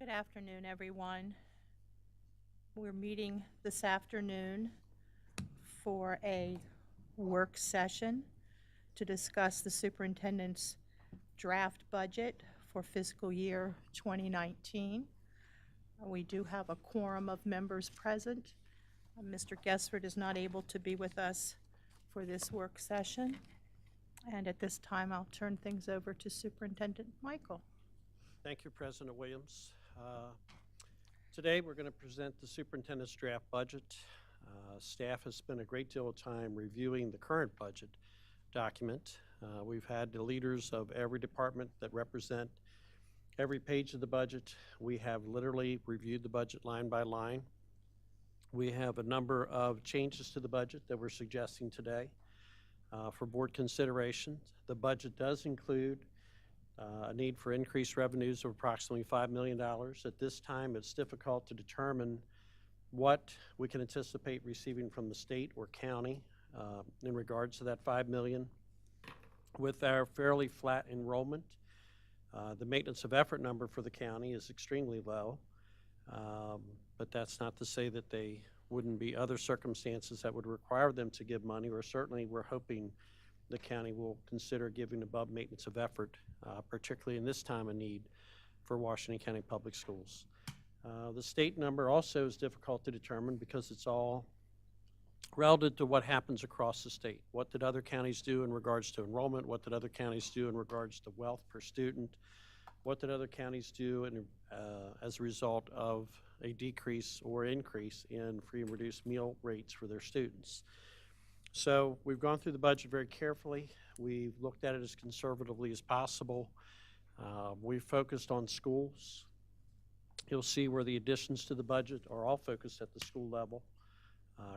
Good afternoon, everyone. We're meeting this afternoon for a work session to discuss the superintendent's draft budget for fiscal year 2019. We do have a quorum of members present. Mr. Gessford is not able to be with us for this work session. And at this time, I'll turn things over to Superintendent Michael. Thank you, President Williams. Today we're going to present the superintendent's draft budget. Staff has spent a great deal of time reviewing the current budget document. We've had the leaders of every department that represent every page of the budget. We have literally reviewed the budget line by line. We have a number of changes to the budget that we're suggesting today for board consideration. The budget does include a need for increased revenues of approximately $5 million. At this time, it's difficult to determine what we can anticipate receiving from the state or county in regards to that $5 million. With our fairly flat enrollment, the maintenance of effort number for the county is extremely low, but that's not to say that they wouldn't be other circumstances that would require them to give money, or certainly we're hoping the county will consider giving above maintenance of effort, particularly in this time of need for Washington County Public Schools. The state number also is difficult to determine because it's all relative to what happens across the state. What did other counties do in regards to enrollment? What did other counties do in regards to wealth per student? What did other counties do as a result of a decrease or increase in free and reduced meal rates for their students? So we've gone through the budget very carefully. We've looked at it as conservatively as possible. We've focused on schools. You'll see where the additions to the budget are all focused at the school level,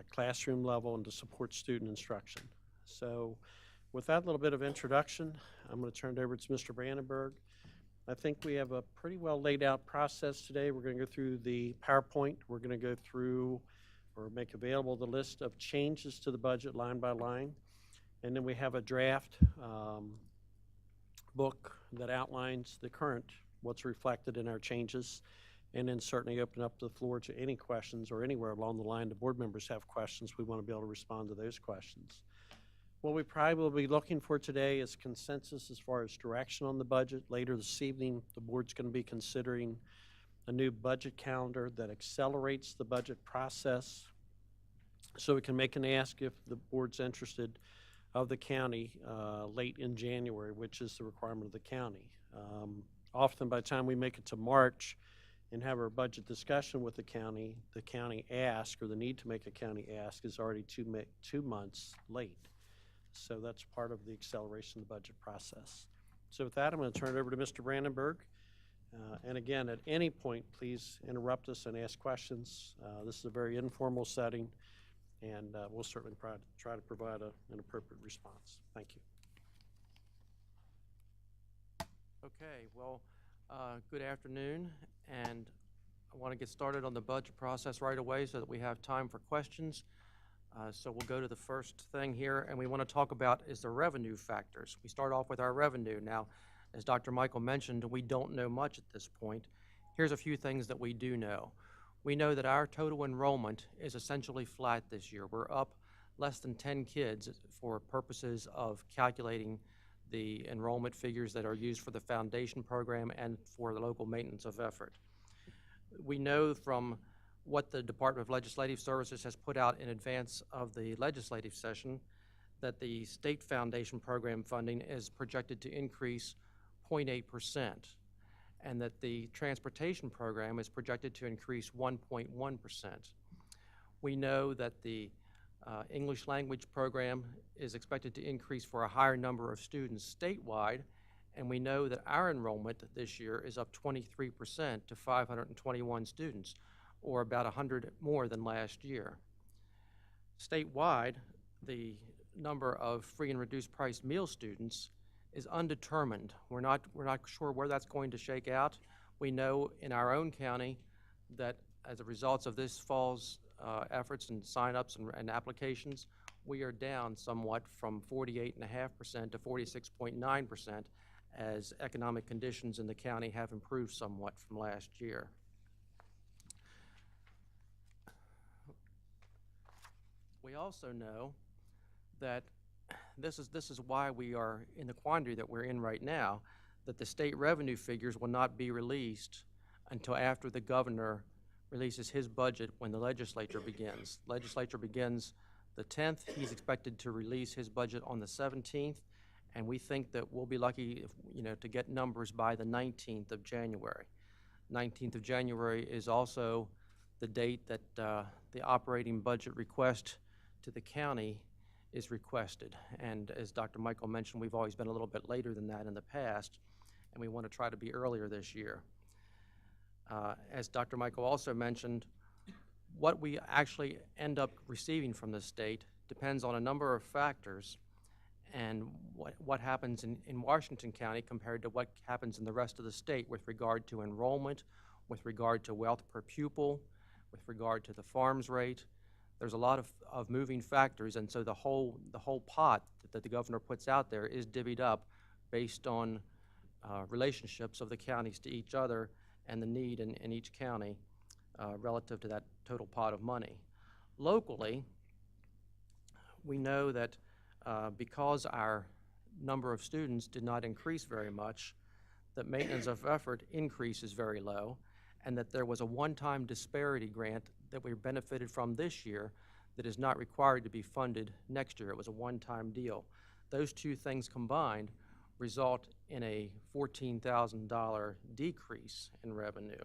classroom level, and to support student instruction. So with that little bit of introduction, I'm going to turn it over to Mr. Brandenburg. I think we have a pretty well laid out process today. We're going to go through the PowerPoint. We're going to go through or make available the list of changes to the budget line by line. And then we have a draft book that outlines the current, what's reflected in our changes, and then certainly open up the floor to any questions or anywhere along the line the board members have questions. We want to be able to respond to those questions. What we probably will be looking for today is consensus as far as direction on the budget. Later this evening, the board's going to be considering a new budget calendar that accelerates the budget process so we can make an ask if the board's interested of the county late in January, which is the requirement of the county. Often by the time we make it to March and have our budget discussion with the county ask, or the need to make a county ask, is already 2 months late. So that's part of the acceleration of the budget process. So with that, I'm going to turn it over to Mr. Brandenburg. And again, at any point, please interrupt us and ask questions. This is a very informal setting, and we'll certainly try to provide an appropriate response. Thank you. Okay, well, good afternoon, and I want to get started on the budget process right away so that we have time for questions. So we'll go to the first thing here, and we want to talk about is the revenue factors. We start off with our revenue. Now, as Dr. Michael mentioned, we don't know much at this point. Here's a few things that we do know. We know that our total enrollment is essentially flat this year. We're up less than 10 kids for purposes of calculating the enrollment figures that are used for the foundation program and for the local maintenance of effort. We know from what the Department of Legislative Services has put out in advance of the legislative session that the state foundation program funding is projected to increase 0.8%, and that the transportation program is projected to increase 1.1%. We know that the English language program is expected to increase for a higher number of students statewide, and we know that our enrollment this year is up 23% to 521 students, or about 100 more than last year. Statewide, the number of free and reduced price meal students is undetermined. We're not sure where that's going to shake out. We know in our own county that as a result of this fall's efforts and sign-ups and applications, we are down somewhat from 48.5% to 46.9% as economic conditions in the county have improved somewhat from last year. We also know that this is why we are in the quandary that we're in right now, that the state revenue figures will not be released until after the governor releases his budget when the legislature begins. Legislature begins the 10th. He's expected to release his budget on the 17th, and we think that we'll be lucky if, to get numbers by the 19th of January. 19th of January is also the date that the operating budget request to the county is requested. And as Dr. Michael mentioned, we've always been a little bit later than that in the past, and we want to try to be earlier this year. As Dr. Michael also mentioned, what we actually end up receiving from the state depends on a number of factors, and what happens in Washington County compared to what happens in the rest of the state with regard to enrollment, with regard to wealth per pupil, with regard to the farms rate. There's a lot of moving factors, and so the whole pot that the governor puts out there is divvied up based on relationships of the counties to each other and the need in each county relative to that total pot of money. Locally, we know that because our number of students did not increase very much, that maintenance of effort increase is very low, and that there was a one-time disparity grant that we benefited from this year that is not required to be funded next year. It was a one-time deal. Those two things combined result in a $14,000 decrease in revenue.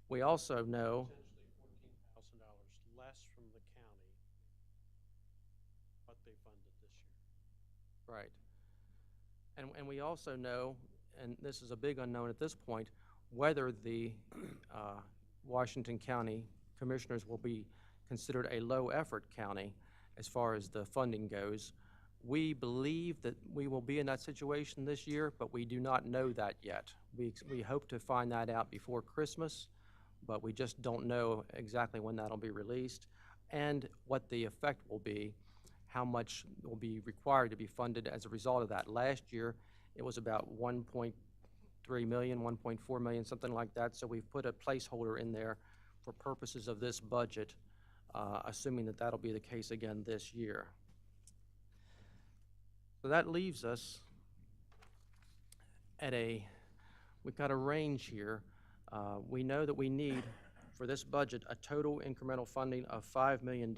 We also know Potentially $14,000 less from the county, what they funded this year. right. And we also know, and this is a big unknown at this point, whether the Washington County Commissioners will be considered a low-effort county as far as the funding goes. We believe that we will be in that situation this year, but we do not know that yet. We hope to find that out before Christmas, but we just don't know exactly when that'll be released and what the effect will be, how much will be required to be funded as a result of that. Last year, it was about 1.3 million, 1.4 million, something like that, so we've put a placeholder in there for purposes of this budget, assuming that that'll be the case again this year. So that leaves us at we've got a range here. We know that we need, for this budget, a total incremental funding of $5 million.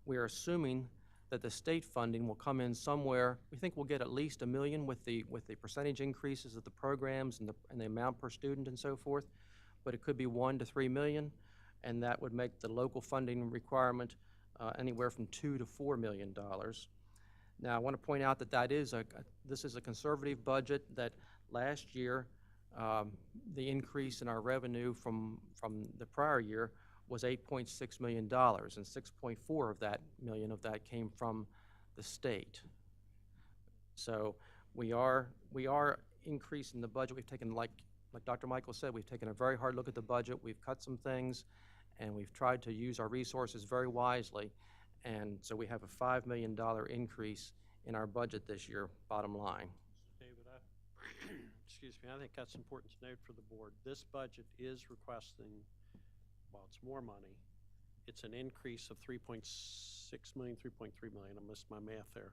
We are assuming that the state funding will come in somewhere. We think we'll get at least $1 million with the percentage increases of the programs and the amount per student and so forth, but it could be $1 to $3 million, and that would make the local funding requirement anywhere from $2 to $4 million. Now, I want to point out that this is a conservative budget. That last year, the increase in our revenue from the prior year was $8.6 million, and 6.4 of that million came from the state. So we are increasing the budget. We've taken, like Dr. Michael said, we've taken a very hard look at the budget. We've cut some things, and we've tried to use our resources very wisely. And so we have a $5 million increase in our budget this year, bottom line. So David, excuse me, I think that's important to note for the board. This budget is requesting, well, it's more money. It's an increase of 3.6 million, 3.3 million. I missed my math there.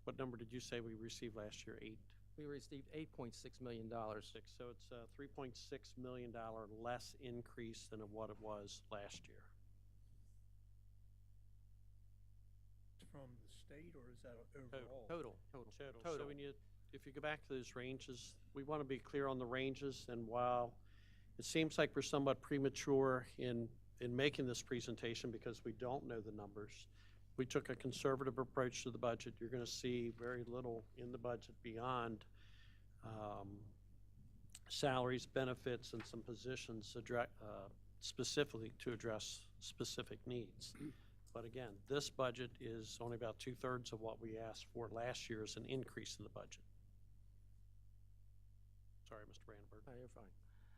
What number did you say we received last year? 8? We received $8.6 million. So it's a $3.6 million less increase than what it was last year. From the state, or is that overall? Total. So if you go back to those ranges, we want to be clear on the ranges, and while it seems like we're somewhat premature in making this presentation because we don't know the numbers, we took a conservative approach to the budget. You're going to see very little in the budget beyond salaries, benefits, and some positions specifically to address specific needs. But again, this budget is only about 2/3 of what we asked for last year as an increase in the budget. Sorry, Mr. Brandenburg. No, you're fine.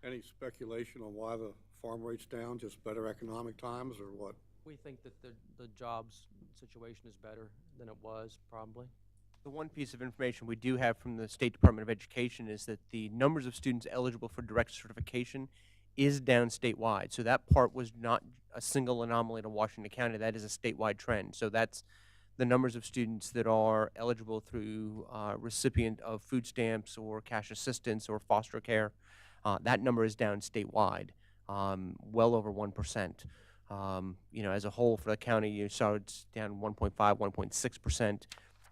Any speculation on why the farm rate's down? Just better economic times, or what? We think that the jobs situation is better than it was, probably. The one piece of information we do have from the State Department of Education is that the numbers of students eligible for direct certification is down statewide. So that part was not a single anomaly to Washington County. That is a statewide trend. So that's the numbers of students that are eligible through recipient of food stamps or cash assistance or foster care. That number is down statewide, well over 1%. As a whole for the county, you saw it's down 1.5, 1.6%.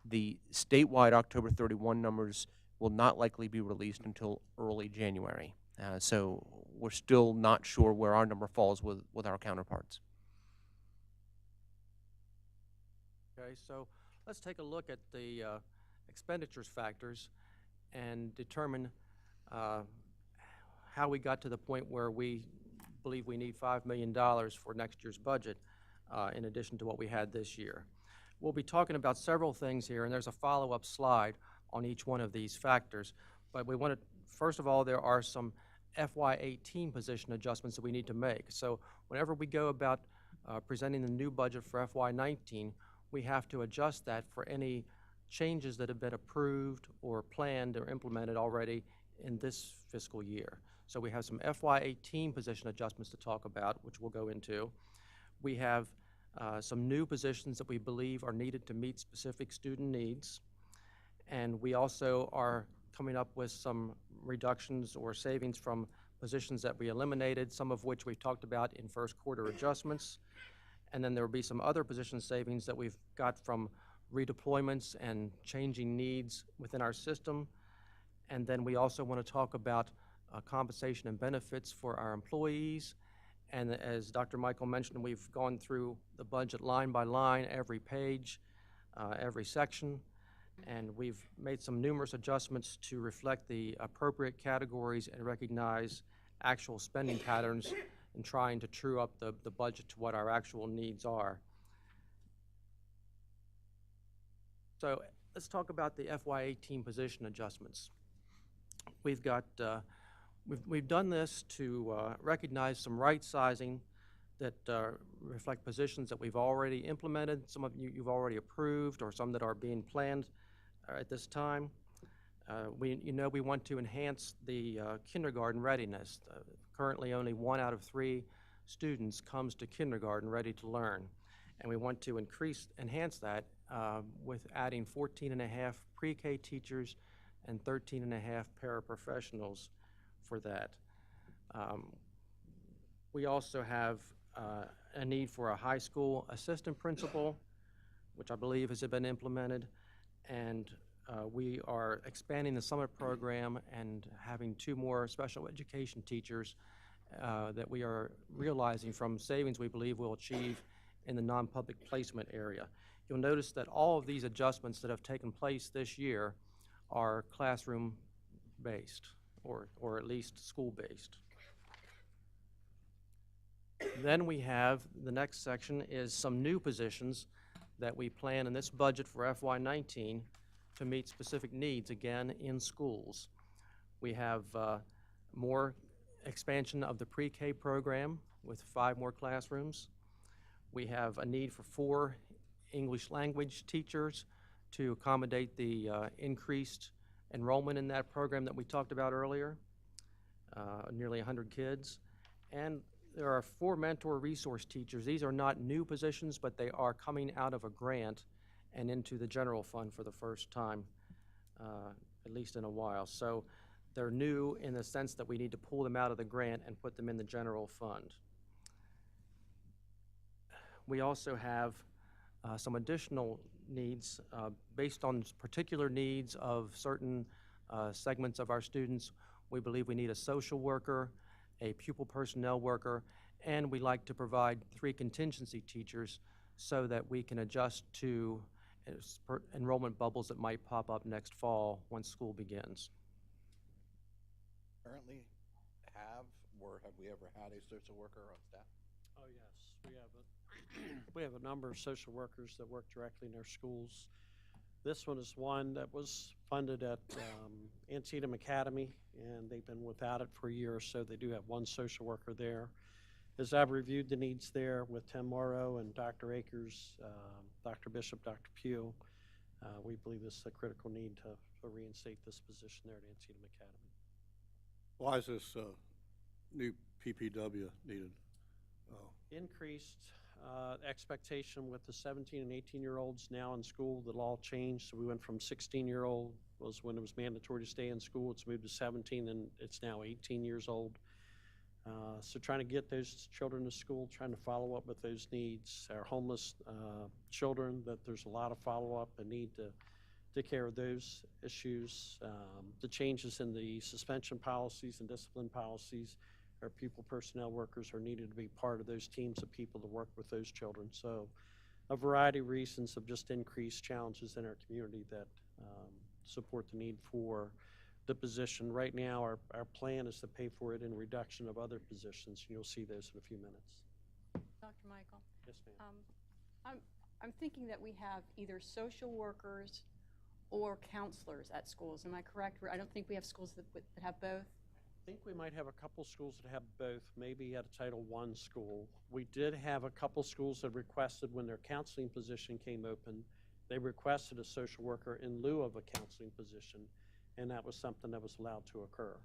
The statewide October 31 numbers will not likely be released until early January. So we're still not sure where our number falls with our counterparts. Okay, so let's take a look at the expenditures factors and determine how we got to the point where we believe we need $5 million for next year's budget in addition to what we had this year. We'll be talking about several things here, and there's a follow-up slide on each one of these factors. But we want to, first of all, there are some FY18 position adjustments that we need to make. So whenever we go about presenting the new budget for FY19, we have to adjust that for any changes that have been approved or planned or implemented already in this fiscal year. So we have some FY18 position adjustments to talk about, which we'll go into. We have some new positions that we believe are needed to meet specific student needs. And we also are coming up with some reductions or savings from positions that we eliminated, some of which we've talked about in first quarter adjustments. And then there will be some other position savings that we've got from redeployments and changing needs within our system. And then we also want to talk about compensation and benefits for our employees. And as Dr. Michael mentioned, we've gone through the budget line by line, every page, every section, and we've made some numerous adjustments to reflect the appropriate categories and recognize actual spending patterns and trying to true up the budget to what our actual needs are. So let's talk about the FY18 position adjustments. We've got We've done this to recognize some right sizing that reflect positions that we've already implemented, some of you've already approved, or some that are being planned at this time. We want to enhance the kindergarten readiness. Currently, only 1 out of 3 students comes to kindergarten ready to learn, and we want to enhance that with adding 14.5 pre-K teachers and 13.5 paraprofessionals for that. We also have a need for a high school assistant principal, which I believe has been implemented, and we are expanding the summer program and having 2 more special education teachers that we are realizing from savings we believe we'll achieve in the non-public placement area. You'll notice that all of these adjustments that have taken place this year are classroom-based, or at least school-based. Then we have, the next section is some new positions that we plan in this budget for FY19 to meet specific needs, again, in schools. We have more expansion of the pre-K program with 5 more classrooms. We have a need for 4 English language teachers to accommodate the increased enrollment in that program that we talked about earlier, nearly 100 kids. And there are 4 mentor resource teachers. These are not new positions, but they are coming out of a grant and into the general fund for the first time, at least in a while. So they're new in the sense that we need to pull them out of the grant and put them in the general fund. We also have some additional needs based on particular needs of certain segments of our students. We believe we need a social worker, a pupil personnel worker, and we like to provide 3 contingency teachers so that we can adjust to enrollment bubbles that might pop up next fall once school begins. Currently have we ever had a social worker on staff? Oh, yes, we have a number of social workers that work directly in our schools. This one is one that was funded at Antietam Academy, and they've been without it for a year or so. They do have 1 social worker there. As I've reviewed the needs there with Tim Morrow and Dr. Akers, Dr. Bishop, Dr. Pugh, We believe this is a critical need to reinstate this position there at Antietam Academy. Why is this new PPW needed? Increased expectation with the 17 and 18-year-olds now in school. The law changed, so we went from 16-year-old was when it was mandatory to stay in school. It's moved to 17, and it's now 18 years old. So trying to get those children to school, trying to follow up with those needs. Our homeless children, that there's a lot of follow-up and need to take care of those issues. The changes in the suspension policies and discipline policies. Our pupil personnel workers are needed to be part of those teams of people to work with those children. So a variety of reasons of just increased challenges in our community that support the need for the position. Right now, our plan is to pay for it in reduction of other positions, and you'll see those in a few minutes. Dr. Michael, Yes, ma'am. I'm thinking that we have either social workers or counselors at schools. Am I correct? I don't think we have schools that have both. I think we might have a couple schools that have both, maybe at a Title I school. We did have a couple schools that requested when their counseling position came open, they requested a social worker in lieu of a counseling position, and that was something that was allowed to occur.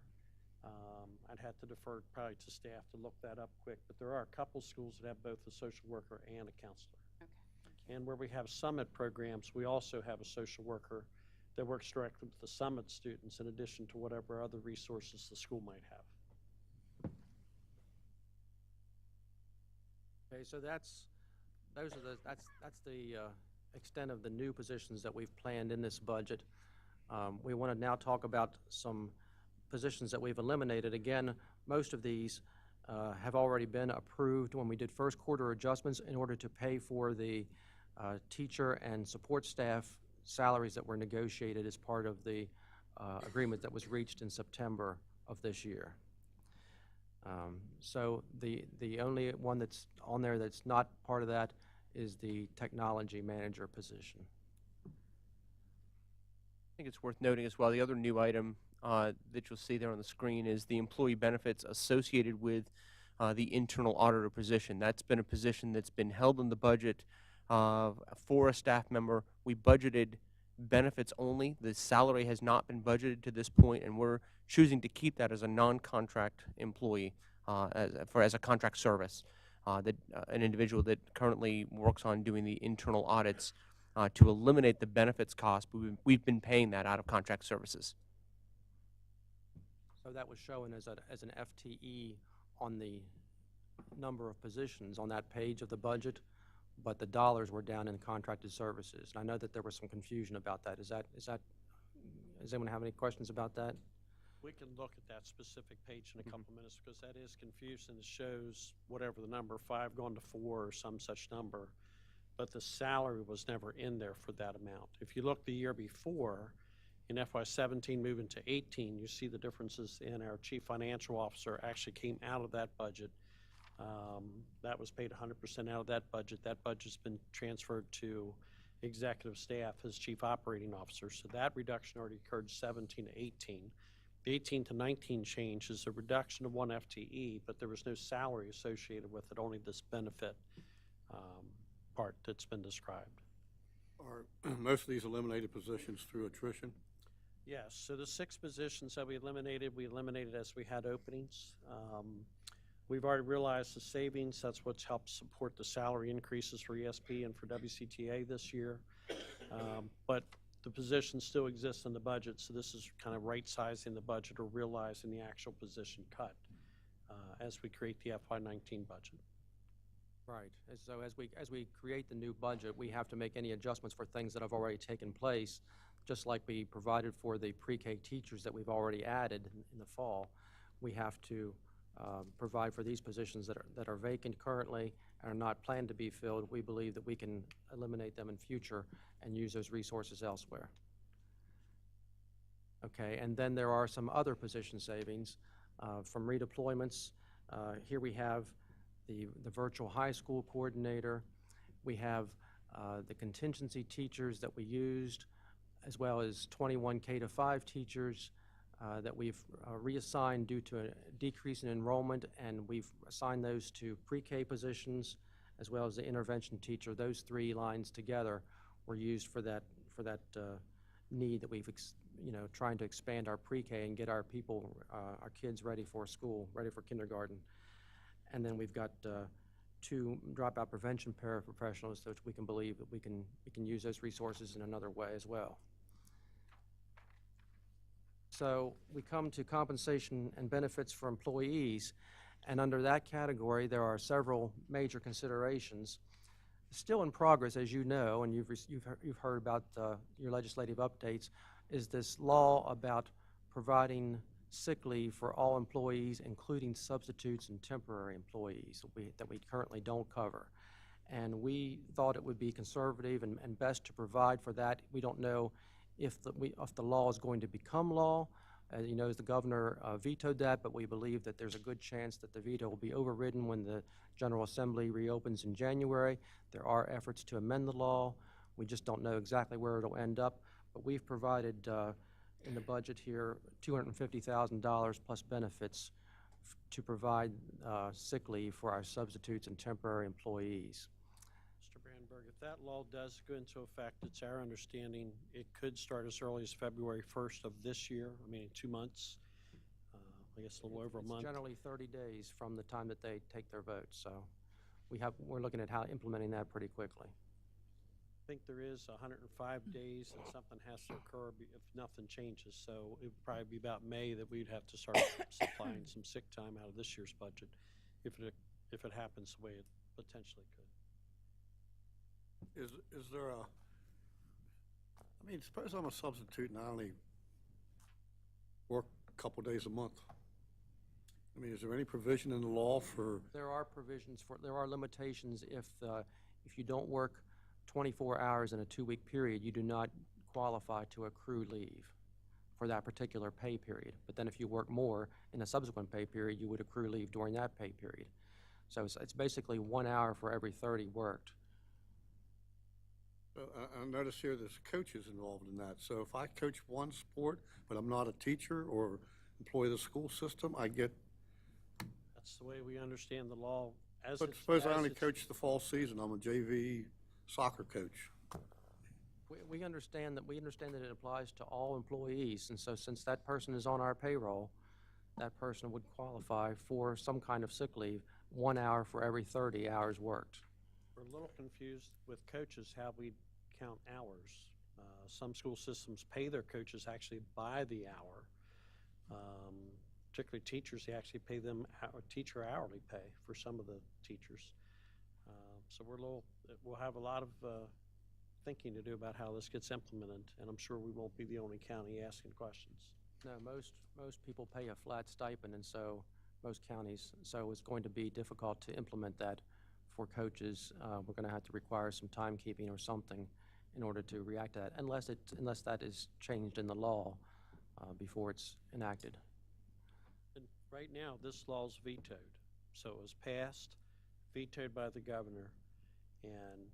I'd have to defer probably to staff to look that up quick, but there are a couple schools that have both a social worker and a counselor. Okay. Thank you. And where we have summit programs, we also have a social worker that works directly with the summit students in addition to whatever other resources the school might have. Okay, so that's the extent of the new positions that we've planned in this budget. We want to now talk about some positions that we've eliminated. Again, most of these have already been approved when we did first quarter adjustments in order to pay for the teacher and support staff salaries that were negotiated as part of the agreement that was reached in September of this year. So the only one that's on there that's not part of that is the technology manager position. I think it's worth noting as well, the other new item that you'll see there on the screen is the employee benefits associated with the internal auditor position. That's been a position that's been held in the budget for a staff member. We budgeted benefits only. The salary has not been budgeted to this point, and we're choosing to keep that as a non-contract employee, as a contract service. An individual that currently works on doing the internal audits to eliminate the benefits cost. We've been paying that out of contract services. So that was shown as an FTE on the number of positions on that page of the budget, but the dollars were down in contracted services. And I know that there was some confusion about that. Does anyone have any questions about that? We can look at that specific page in a couple minutes because that is confusing. It shows whatever the number, 5 going to 4 or some such number, but the salary was never in there for that amount. If you look the year before, in FY17 moving to 18, you see the differences in our chief financial officer actually came out of that budget. That was paid 100% out of that budget. That budget's been transferred to executive staff as chief operating officer. So that reduction already occurred 17 to 18. The 18 to 19 change is a reduction of 1 FTE, but there was no salary associated with it, only this benefit part that's been described. Are most of these eliminated positions through attrition? Yes, so the 6 positions that we eliminated as we had openings. We've already realized the savings. That's what's helped support the salary increases for ESP and for WCTA this year. But the position still exists in the budget, so this is kind of right-sizing the budget or realizing the actual position cut as we create the FY19 budget. Right. And so as we create the new budget, we have to make any adjustments for things that have already taken place, just like we provided for the pre-K teachers that we've already added in the fall. We have to provide for these positions that are vacant currently and are not planned to be filled. We believe that we can eliminate them in future and use those resources elsewhere. Okay, and then there are some other position savings from redeployments. Here we have the virtual high school coordinator. We have the contingency teachers that we used, as well as 21 K-5 teachers that we've reassigned due to a decrease in enrollment, and we've assigned those to pre-K positions, as well as the intervention teacher. Those 3 lines together were used for need that we've, trying to expand our pre-K and get our people, our kids ready for school, ready for kindergarten. And then we've got 2 dropout prevention paraprofessionals, which we can believe that we can use those resources in another way as well. So we come to compensation and benefits for employees, and under that category, there are several major considerations. Still in progress, as you know, and you've heard about your legislative updates, is this law about providing sick leave for all employees, including substitutes and temporary employees that we currently don't cover. And we thought it would be conservative and best to provide for that. We don't know if the law is going to become law. As you know, the governor vetoed that, but we believe that there's a good chance that the veto will be overridden when the General Assembly reopens in January. There are efforts to amend the law. We just don't know exactly where it'll end up, but we've provided in the budget here $250,000 plus benefits to provide sick leave for our substitutes and temporary employees. Mr. Brandberg, if that law does go into effect, it's our understanding it could start as early as February 1st of this year, I mean, in 2 months. I guess a little over a month. It's generally 30 days from the time that they take their vote, so we're looking at how implementing that pretty quickly. I think there is 105 days and something has to occur if nothing changes. So it would probably be about May that we'd have to start supplying some sick time out of this year's budget if it happens the way it potentially could. Is there suppose I'm a substitute and I only work a couple days a month. I mean, is there any provision in the law for? There are limitations if you don't work 24 hours in a 2-week period, you do not qualify to accrue leave for that particular pay period. But then if you work more in a subsequent pay period, you would accrue leave during that pay period. So it's basically 1 hour for every 30 worked. I notice here there's coaches involved in that. So if I coach one sport, but I'm not a teacher or employee of the school system, I get. That's the way we understand the law. But suppose I only coach the fall season. I'm a JV soccer coach. We understand that it applies to all employees, and so since that person is on our payroll, that person would qualify for some kind of sick leave, 1 hour for every 30 hours worked. We're a little confused with coaches how we count hours. Some school systems pay their coaches actually by the hour. Particularly teachers, they actually pay them teacher hourly pay for some of the teachers. So we'll have a lot of thinking to do about how this gets implemented, and I'm sure we won't be the only county asking questions. No, most people pay a flat stipend, and so most counties, so it's going to be difficult to implement that for coaches. We're going to have to require some timekeeping or something in order to react to that, unless that is changed in the law before it's enacted. And right now, this law is vetoed. So it was passed, vetoed by the governor, and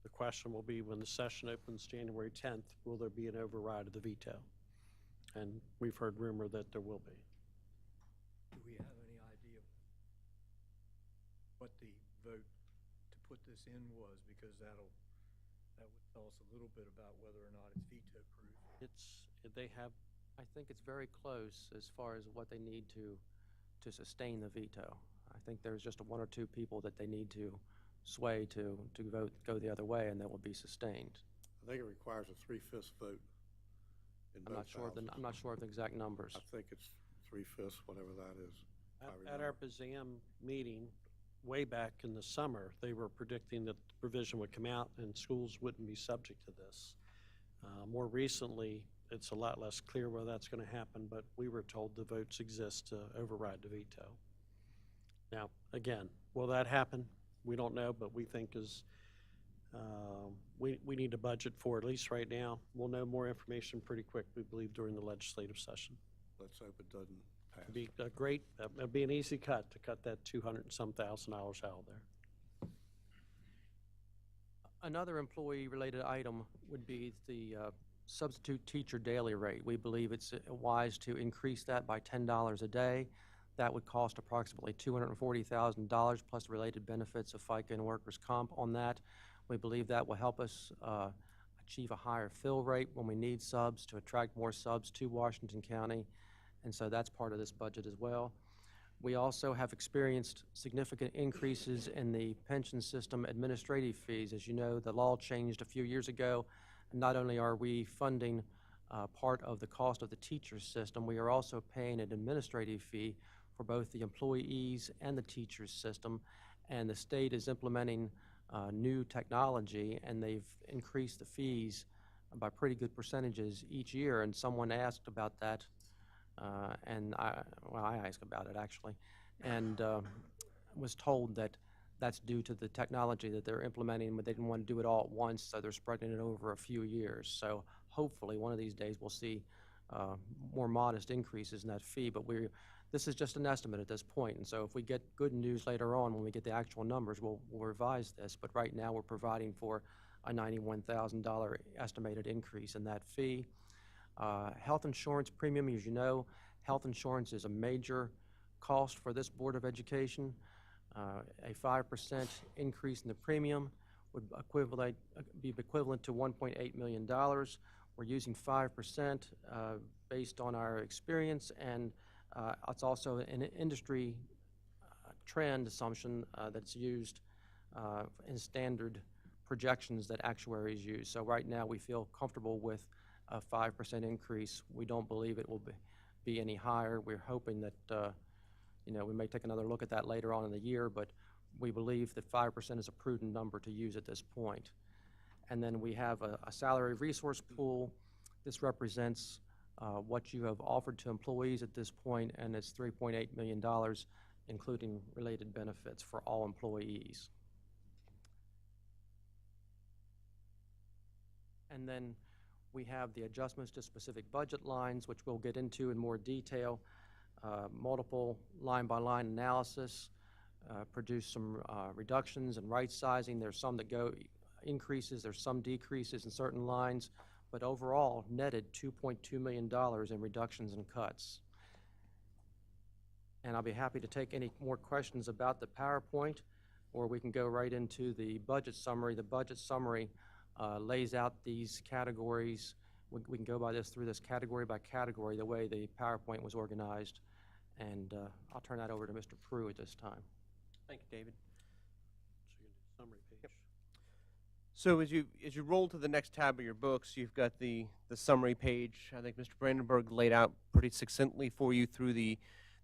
the question will be when the session opens January 10th, will there be an override of the veto? And we've heard rumor that there will be. Do we have any idea what the vote to put this in was? Because that would tell us a little bit about whether or not it's veto-proof. I think it's very close as far as what they need to sustain the veto. I think there's just 1 or 2 people that they need to sway to go the other way, and that will be sustained. I think it requires a 3/5 vote. I'm not sure of the exact numbers. I think it's 3/5, whatever that is. At our BZAM meeting way back in the summer, they were predicting that the provision would come out and schools wouldn't be subject to this. More recently, it's a lot less clear whether that's going to happen, but we were told the votes exist to override the veto. Now, again, will that happen? We don't know, but we think we need a budget for, at least right now. We'll know more information pretty quick, we believe, during the legislative session. Let's hope it doesn't pass. It'd be an easy cut to cut that $200 and some thousand out of there. Another employee-related item would be the substitute teacher daily rate. We believe it's wise to increase that by $10 a day. That would cost approximately $240,000 plus related benefits of FICA and workers' comp on that. We believe that will help us achieve a higher fill rate when we need subs, to attract more subs to Washington County, and so that's part of this budget as well. We also have experienced significant increases in the pension system administrative fees. As you know, the law changed a few years ago, and not only are we funding part of the cost of the teacher system, we are also paying an administrative fee for both the employees and the teachers system, and the state is implementing new technology, and they've increased the fees by pretty good percentages each year, and someone asked about that, and I asked about it actually, and was told that that's due to the technology that they're implementing, but they didn't want to do it all at once, so they're spreading it over a few years. So hopefully one of these days we'll see more modest increases in that fee, but this is just an estimate at this point, and so if we get good news later on when we get the actual numbers, we'll revise this, but right now we're providing for a $91,000 estimated increase in that fee. Health insurance premium, as you know, health insurance is a major cost for this Board of Education. A 5% increase in the premium would be equivalent to $1.8 million. We're using 5% based on our experience, and it's also an industry trend assumption that's used in standard projections that actuaries use. So right now we feel comfortable with a 5% increase. We don't believe it will be any higher. We're hoping that we may take another look at that later on in the year, but we believe that 5% is a prudent number to use at this point. And then we have a salary resource pool. This represents what you have offered to employees at this point, and it's $3.8 million, including related benefits for all employees. And then we have the adjustments to specific budget lines, which we'll get into in more detail. Multiple line-by-line analysis produced some reductions and right-sizing. There's some that go increases, there's some decreases in certain lines, but overall netted $2.2 million in reductions and cuts. And I'll be happy to take any more questions about the PowerPoint, or we can go right into the budget summary. The budget summary lays out these categories. We can go through this category by category, the way the PowerPoint was organized. And I'll turn that over to Mr. Prue at this time. Thank you, David. So you're gonna do summary page. Yep. So as you roll to the next tab of your books, you've got the summary page. I think Mr. Brandenburg laid out pretty succinctly for you through the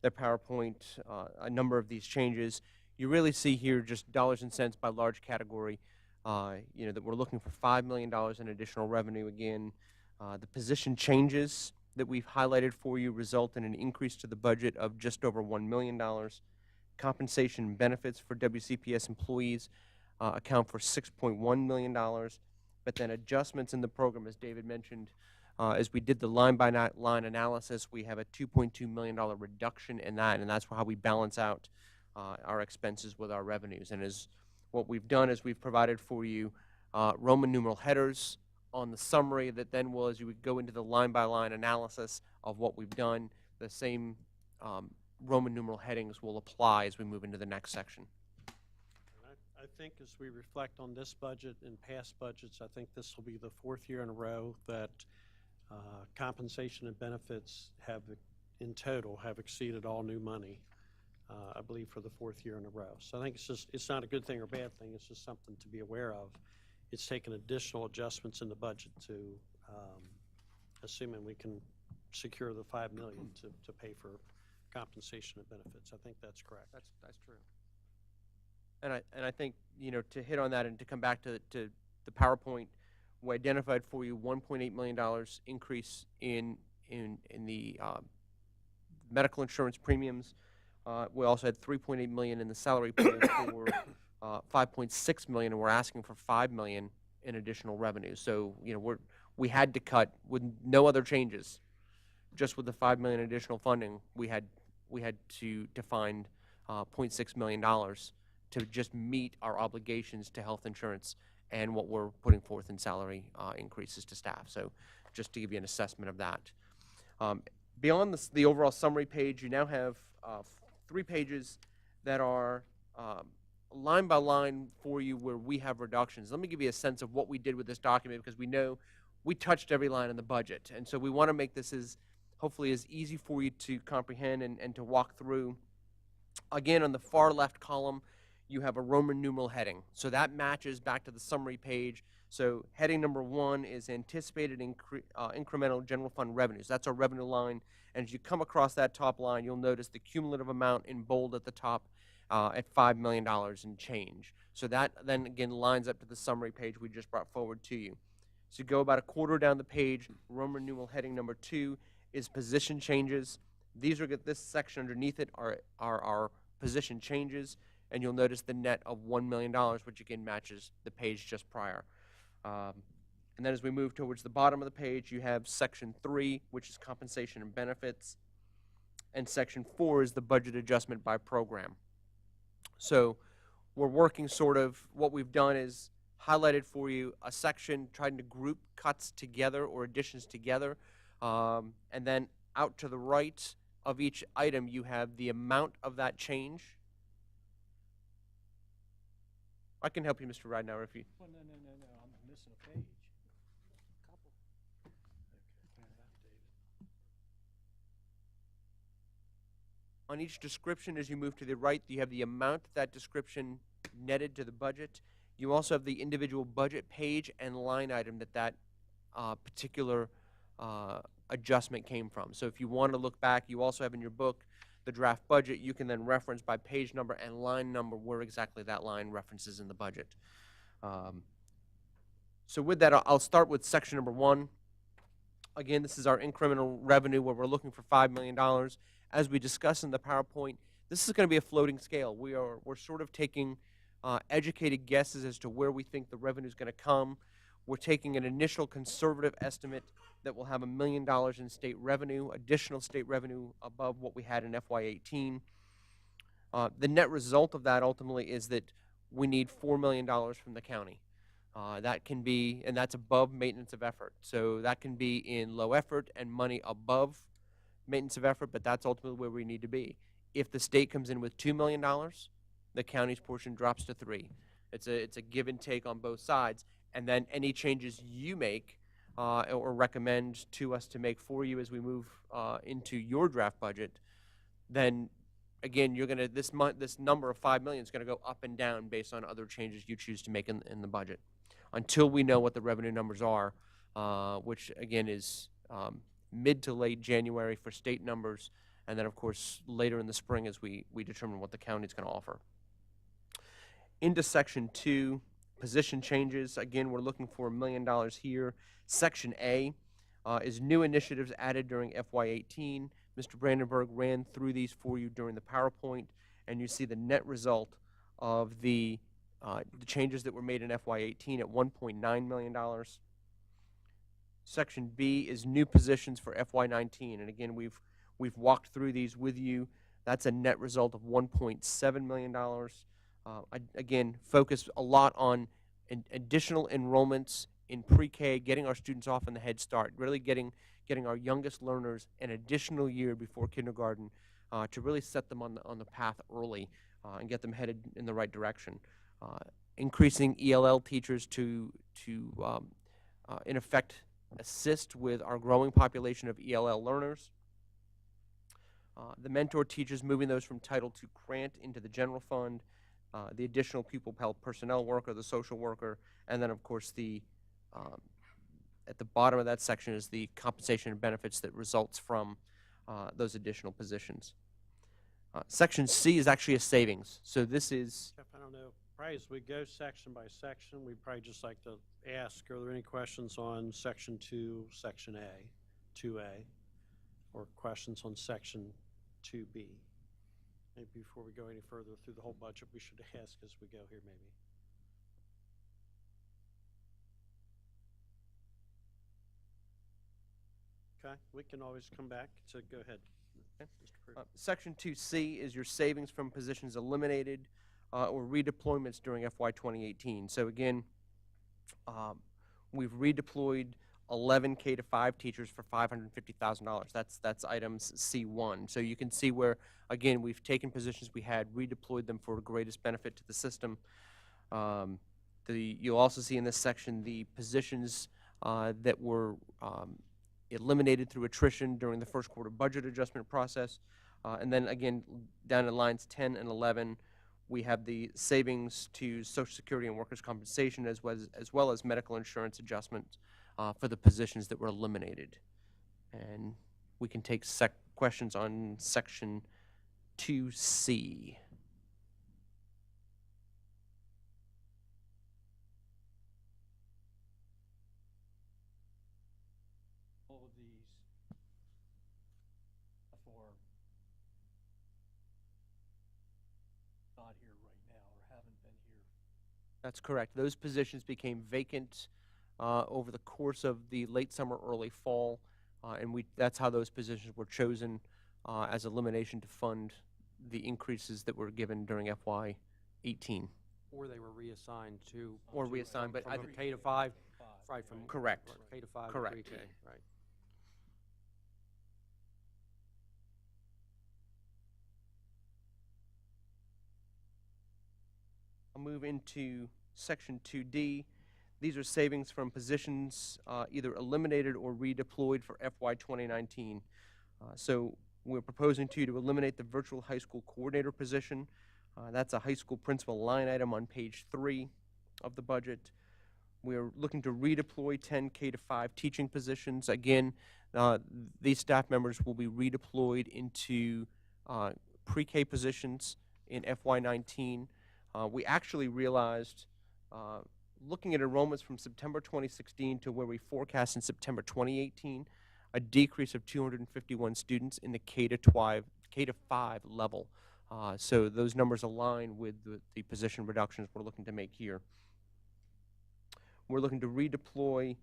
PowerPoint a number of these changes. You really see here just dollars and cents by large category. That we're looking for $5 million in additional revenue again. The position changes that we've highlighted for you result in an increase to the budget of just over $1 million. Compensation and benefits for WCPS employees account for $6.1 million. But then adjustments in the program, as David mentioned, as we did the line-by-line analysis, we have a $2.2 million reduction in that, and that's how we balance out our expenses with our revenues. And as what we've done is we've provided for you Roman numeral headers on the summary that then will, as you would go into the line-by-line analysis of what we've done, the same Roman numeral headings will apply as we move into the next section. I think as we reflect on this budget and past budgets, I think this will be the fourth year in a row that compensation and benefits in total have exceeded all new money, I believe for the fourth year in a row. So I think it's not a good thing or bad thing, it's just something to be aware of. It's taken additional adjustments in the budget to, assuming we can secure the $5 million to pay for compensation and benefits. I think that's correct. That's true. And I think, to hit on that and to come back to the PowerPoint, we identified for you $1.8 million increase in the medical insurance premiums. We also had $3.8 million in the salary pool for $5.6 million, and we're asking for $5 million in additional revenue. So, we had to cut with no other changes. Just with the $5 million additional funding, we had to find $0.6 million to just meet our obligations to health insurance and what we're putting forth in salary increases to staff. So just to give you an assessment of that. Beyond the overall summary page, you now have 3 pages that are line by line for you where we have reductions. Let me give you a sense of what we did with this document, because we know we touched every line in the budget. And so we want to make this as, hopefully, as easy for you to comprehend and to walk through. Again, on the far left column, you have a Roman numeral heading. So that matches back to the summary page. So heading number 1 is anticipated incremental general fund revenues. That's our revenue line. And as you come across that top line, you'll notice the cumulative amount in bold at the top at $5 million and change. So that then again lines up to the summary page we just brought forward to you. So you go about a quarter down the page, Roman numeral heading number 2 is position changes. These are, this section underneath it are our position changes, and you'll notice the net of $1 million, which again matches the page just prior. And then as we move towards the bottom of the page, you have section 3, which is compensation and benefits, and section 4 is the budget adjustment by program. So we're working sort of, what we've done is highlighted for you a section trying to group cuts together or additions together, and then out to the right of each item you have the amount of that change. I can help you, Mr. Ridenauer, if you... Well, no, I'm missing a page. Couple. On each description, as you move to the right, you have the amount that description netted to the budget. You also have the individual budget page and line item that particular adjustment came from. So if you want to look back, you also have in your book the draft budget. You can then reference by page number and line number where exactly that line references in the budget. So with that, I'll start with section number 1. Again, this is our incremental revenue where we're looking for $5 million. As we discussed in the PowerPoint, this is going to be a floating scale. We're sort of taking educated guesses as to where we think the revenue is going to come. We're taking an initial conservative estimate that will have $1 million in state revenue, additional state revenue above what we had in FY18. The net result of that ultimately is that we need $4 million from the county. That can be, and that's above maintenance of effort. So that can be in low effort and money above maintenance of effort, but that's ultimately where we need to be. If the state comes in with $2 million, the county's portion drops to 3. It's a give and take on both sides. And then any changes you make or recommend to us to make for you as we move into your draft budget, then again, you're gonna this number of $5 million is gonna go up and down based on other changes you choose to make in the budget, until we know what the revenue numbers are, which again is mid to late January for state numbers, and then of course later in the spring as we determine what the county's gonna offer. Into section 2. Position changes, again, we're looking for $1 million here. Section A is new initiatives added during FY18. Mr. Brandenburg ran through these for you during the PowerPoint, and you see the net result of the changes that were made in FY18 at $1.9 million. Section B is new positions for FY19, and again, we've walked through these with you. That's a net result of $1.7 million. Again, focus a lot on additional enrollments in pre-K, getting our students off in the Head Start, really getting our youngest learners an additional year before kindergarten to really set them on the path early and get them headed in the right direction. Increasing ELL teachers to in effect, assist with our growing population of ELL learners. The mentor teachers, moving those from Title II grant into the general fund. The additional pupil health personnel worker, the social worker, and then of course at the bottom of that section is the compensation and benefits that results from those additional positions. Section C is actually a savings. So this is... Jeff, I don't know, probably as we go section by section, we'd probably just like to ask, are there any questions on section 2, section A, 2A, or questions on section 2B? Maybe before we go any further through the whole budget, we should ask as we go here, maybe. Okay, we can always come back to, go ahead, Okay. Mr. Pruitt. Section 2C is your savings from positions eliminated or redeployments during FY 2018. So again, we've redeployed 11 K-5 teachers for $550,000. That's items C1. So you can see where, again, we've taken positions we had, redeployed them for greatest benefit to the system. You'll also see in this section the positions that were eliminated through attrition during the first quarter budget adjustment process. And then again, down in lines 10 and 11, we have the savings to Social Security and workers' compensation as well as medical insurance adjustments for the positions that were eliminated. And we can take questions on section 2C. All of these for not here right now or haven't been here. That's correct. Those positions became vacant over the course of the late summer, early fall, and that's how those positions were chosen as elimination to fund the increases that were given during FY18. Or they were reassigned to. Or reassigned, but I From think- K to 5, right, from. Correct. K to 5 to Correct. pre-K, right. I'll move into section 2D. These are savings from positions either eliminated or redeployed for FY 2019. So we're proposing to eliminate the virtual high school coordinator position. That's a high school principal line item on page 3 of the budget. We're looking to redeploy 10 K-5 teaching positions. Again, these staff members will be redeployed into pre-K positions in FY19. We actually realized, looking at enrollments from September 2016 to where we forecast in September 2018, a decrease of 251 students in the K-5 level. So those numbers align with the position reductions we're looking to make here. We're looking to redeploy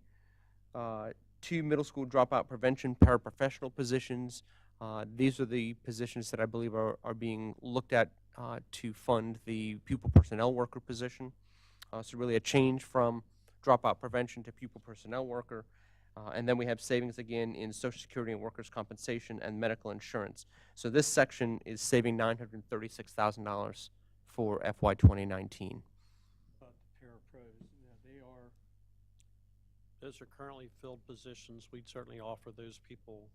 2 middle school dropout prevention paraprofessional positions. These are the positions that I believe are being looked at to fund the pupil personnel worker position. So really a change from dropout prevention to pupil personnel worker. And then we have savings again in Social Security and workers' compensation and medical insurance. So this section is saving $936,000 for FY 2019. About the parapros, those are currently filled positions. We'd certainly offer those people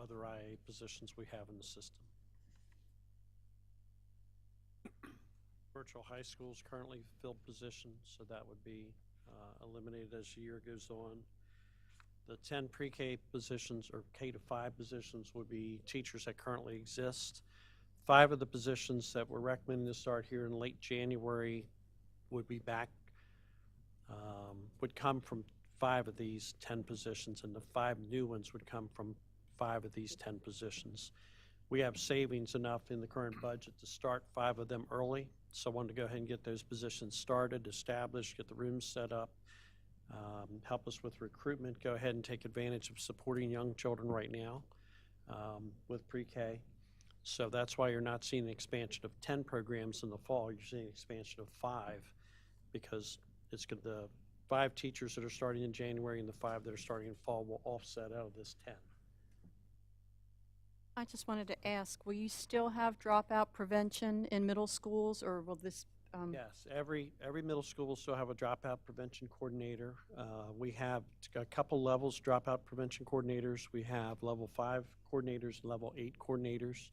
other IA positions we have in the system. Virtual high schools currently filled positions, so that would be eliminated as the year goes on. The 10 pre-K positions or K-5 positions would be teachers that currently exist. 5 of the positions that we're recommending to start here in late January would be back, would come from 5 of these 10 positions, and the 5 new ones would come from 5 of these 10 positions. We have savings enough in the current budget to start 5 of them early, so I wanted to go ahead and get those positions started, established, get the rooms set up, help us with recruitment, go ahead and take advantage of supporting young children right now with pre-K. So that's why you're not seeing an expansion of 10 programs in the fall. You're seeing an expansion of 5 because it's the 5 teachers that are starting in January and the 5 that are starting in fall will offset out of this 10. I just wanted to ask, will you still have dropout prevention in middle schools, or will this? Yes, every middle school will still have a dropout prevention coordinator. We have a couple levels dropout prevention coordinators. We have level 5 coordinators, level 8 coordinators,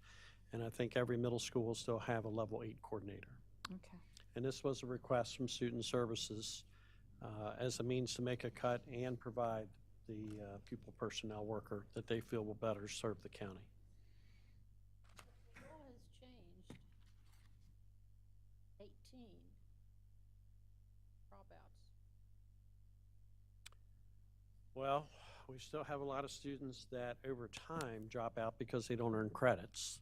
and I think every middle school will still have a level 8 coordinator. Okay. And this was a request from Student Services as a means to make a cut and provide the pupil personnel worker that they feel will better serve the county. The law has changed. 18 dropouts. Well, we still have a lot of students that over time drop out because they don't earn credits.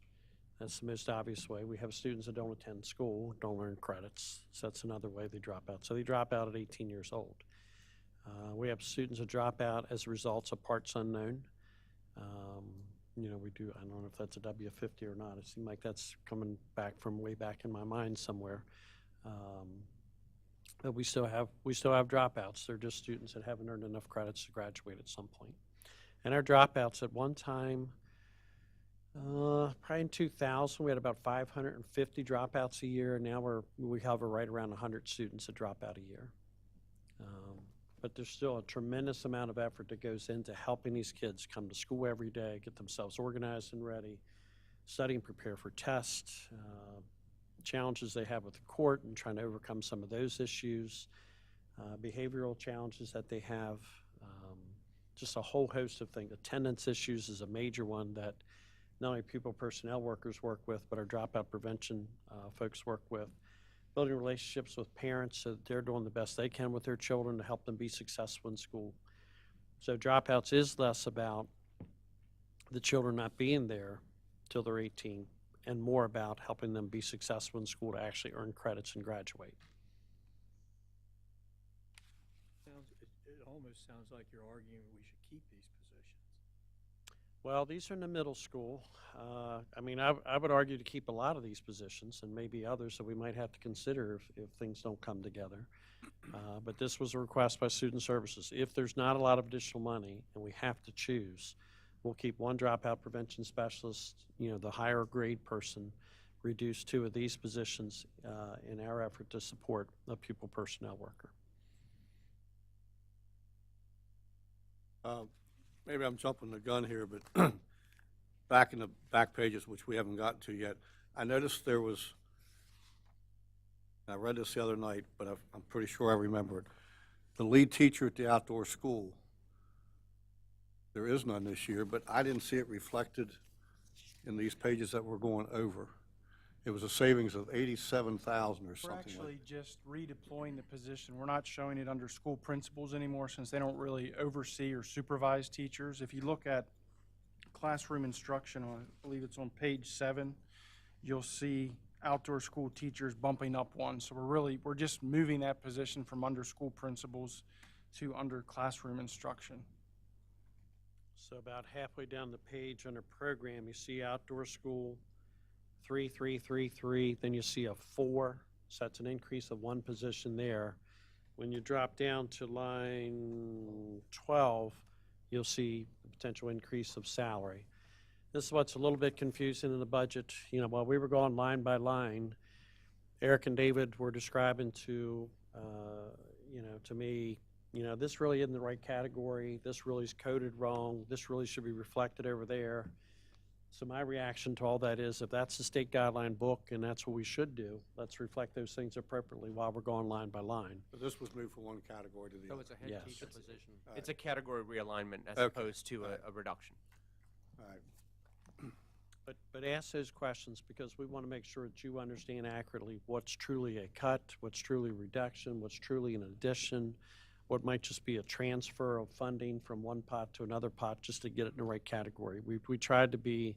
That's the most obvious way. We have students that don't attend school, don't earn credits. So that's another way they drop out. So they drop out at 18 years old. We have students that drop out as a result of parts unknown. You know, we do, I don't know if that's a W50 or not. It seems like that's coming back from way back in my mind somewhere. But we still have dropouts. They're just students that haven't earned enough credits to graduate at some point. And our dropouts at one time, probably in 2000, we had about 550 dropouts a year. Now we hover right around 100 students that drop out a year. But there's still a tremendous amount of effort that goes into helping these kids come to school every day, get themselves organized and ready, study and prepare for tests, challenges they have with the court and trying to overcome some of those issues, behavioral challenges that they have, just a whole host of things. Attendance issues is a major one that not only pupil personnel workers work with, but our dropout prevention folks work with. Building relationships with parents so that they're doing the best they can with their children to help them be successful in school. So dropouts is less about the children not being there till they're 18 and more about helping them be successful in school to actually earn credits and graduate. It almost sounds like you're arguing we should keep these positions. Well, these are in the middle school. I mean, I would argue to keep a lot of these positions and maybe others that we might have to consider if things don't come together. But this was a request by Student Services. If there's not a lot of additional money and we have to choose, we'll keep one dropout prevention specialist, the higher grade person, reduce 2 of these positions in our effort to support a pupil personnel worker. Maybe I'm jumping the gun here, but back in the back pages, which we haven't gotten to yet, I noticed there was, I read this the other night, but I'm pretty sure I remember it. The lead teacher at the outdoor school, there is none this year, but I didn't see it reflected in these pages that we're going over. It was a savings of $87,000 or We're something actually like just redeploying the position. We're not showing it under school principals anymore since they don't really oversee or supervise teachers. If you look at classroom instruction, I believe it's on page 7, you'll see outdoor school teachers bumping up one. So we're just moving that position from under school principals to under classroom instruction. So about halfway down the page under program, you see outdoor school, 3,333, then you see a 4, so that's an increase of 1 position there. When you drop down to line 12, you'll see a potential increase of salary. This is what's a little bit confusing in the budget. While we were going line by line, Eric and David were describing to me, this really isn't the right category. This really is coded wrong. This really should be reflected over there. So my reaction to all that is, if that's the state guideline book and that's what we should do, let's reflect those things appropriately while we're going line by line. But this was moved from one category to the So other. it's a head Yes. teacher position. It's a category realignment as Okay. opposed to a reduction. All right. But ask those questions because we want to make sure that you understand accurately what's truly a cut, what's truly a reduction, what's truly an addition, what might just be a transfer of funding from one pot to another pot just to get it in the right category. We tried to be,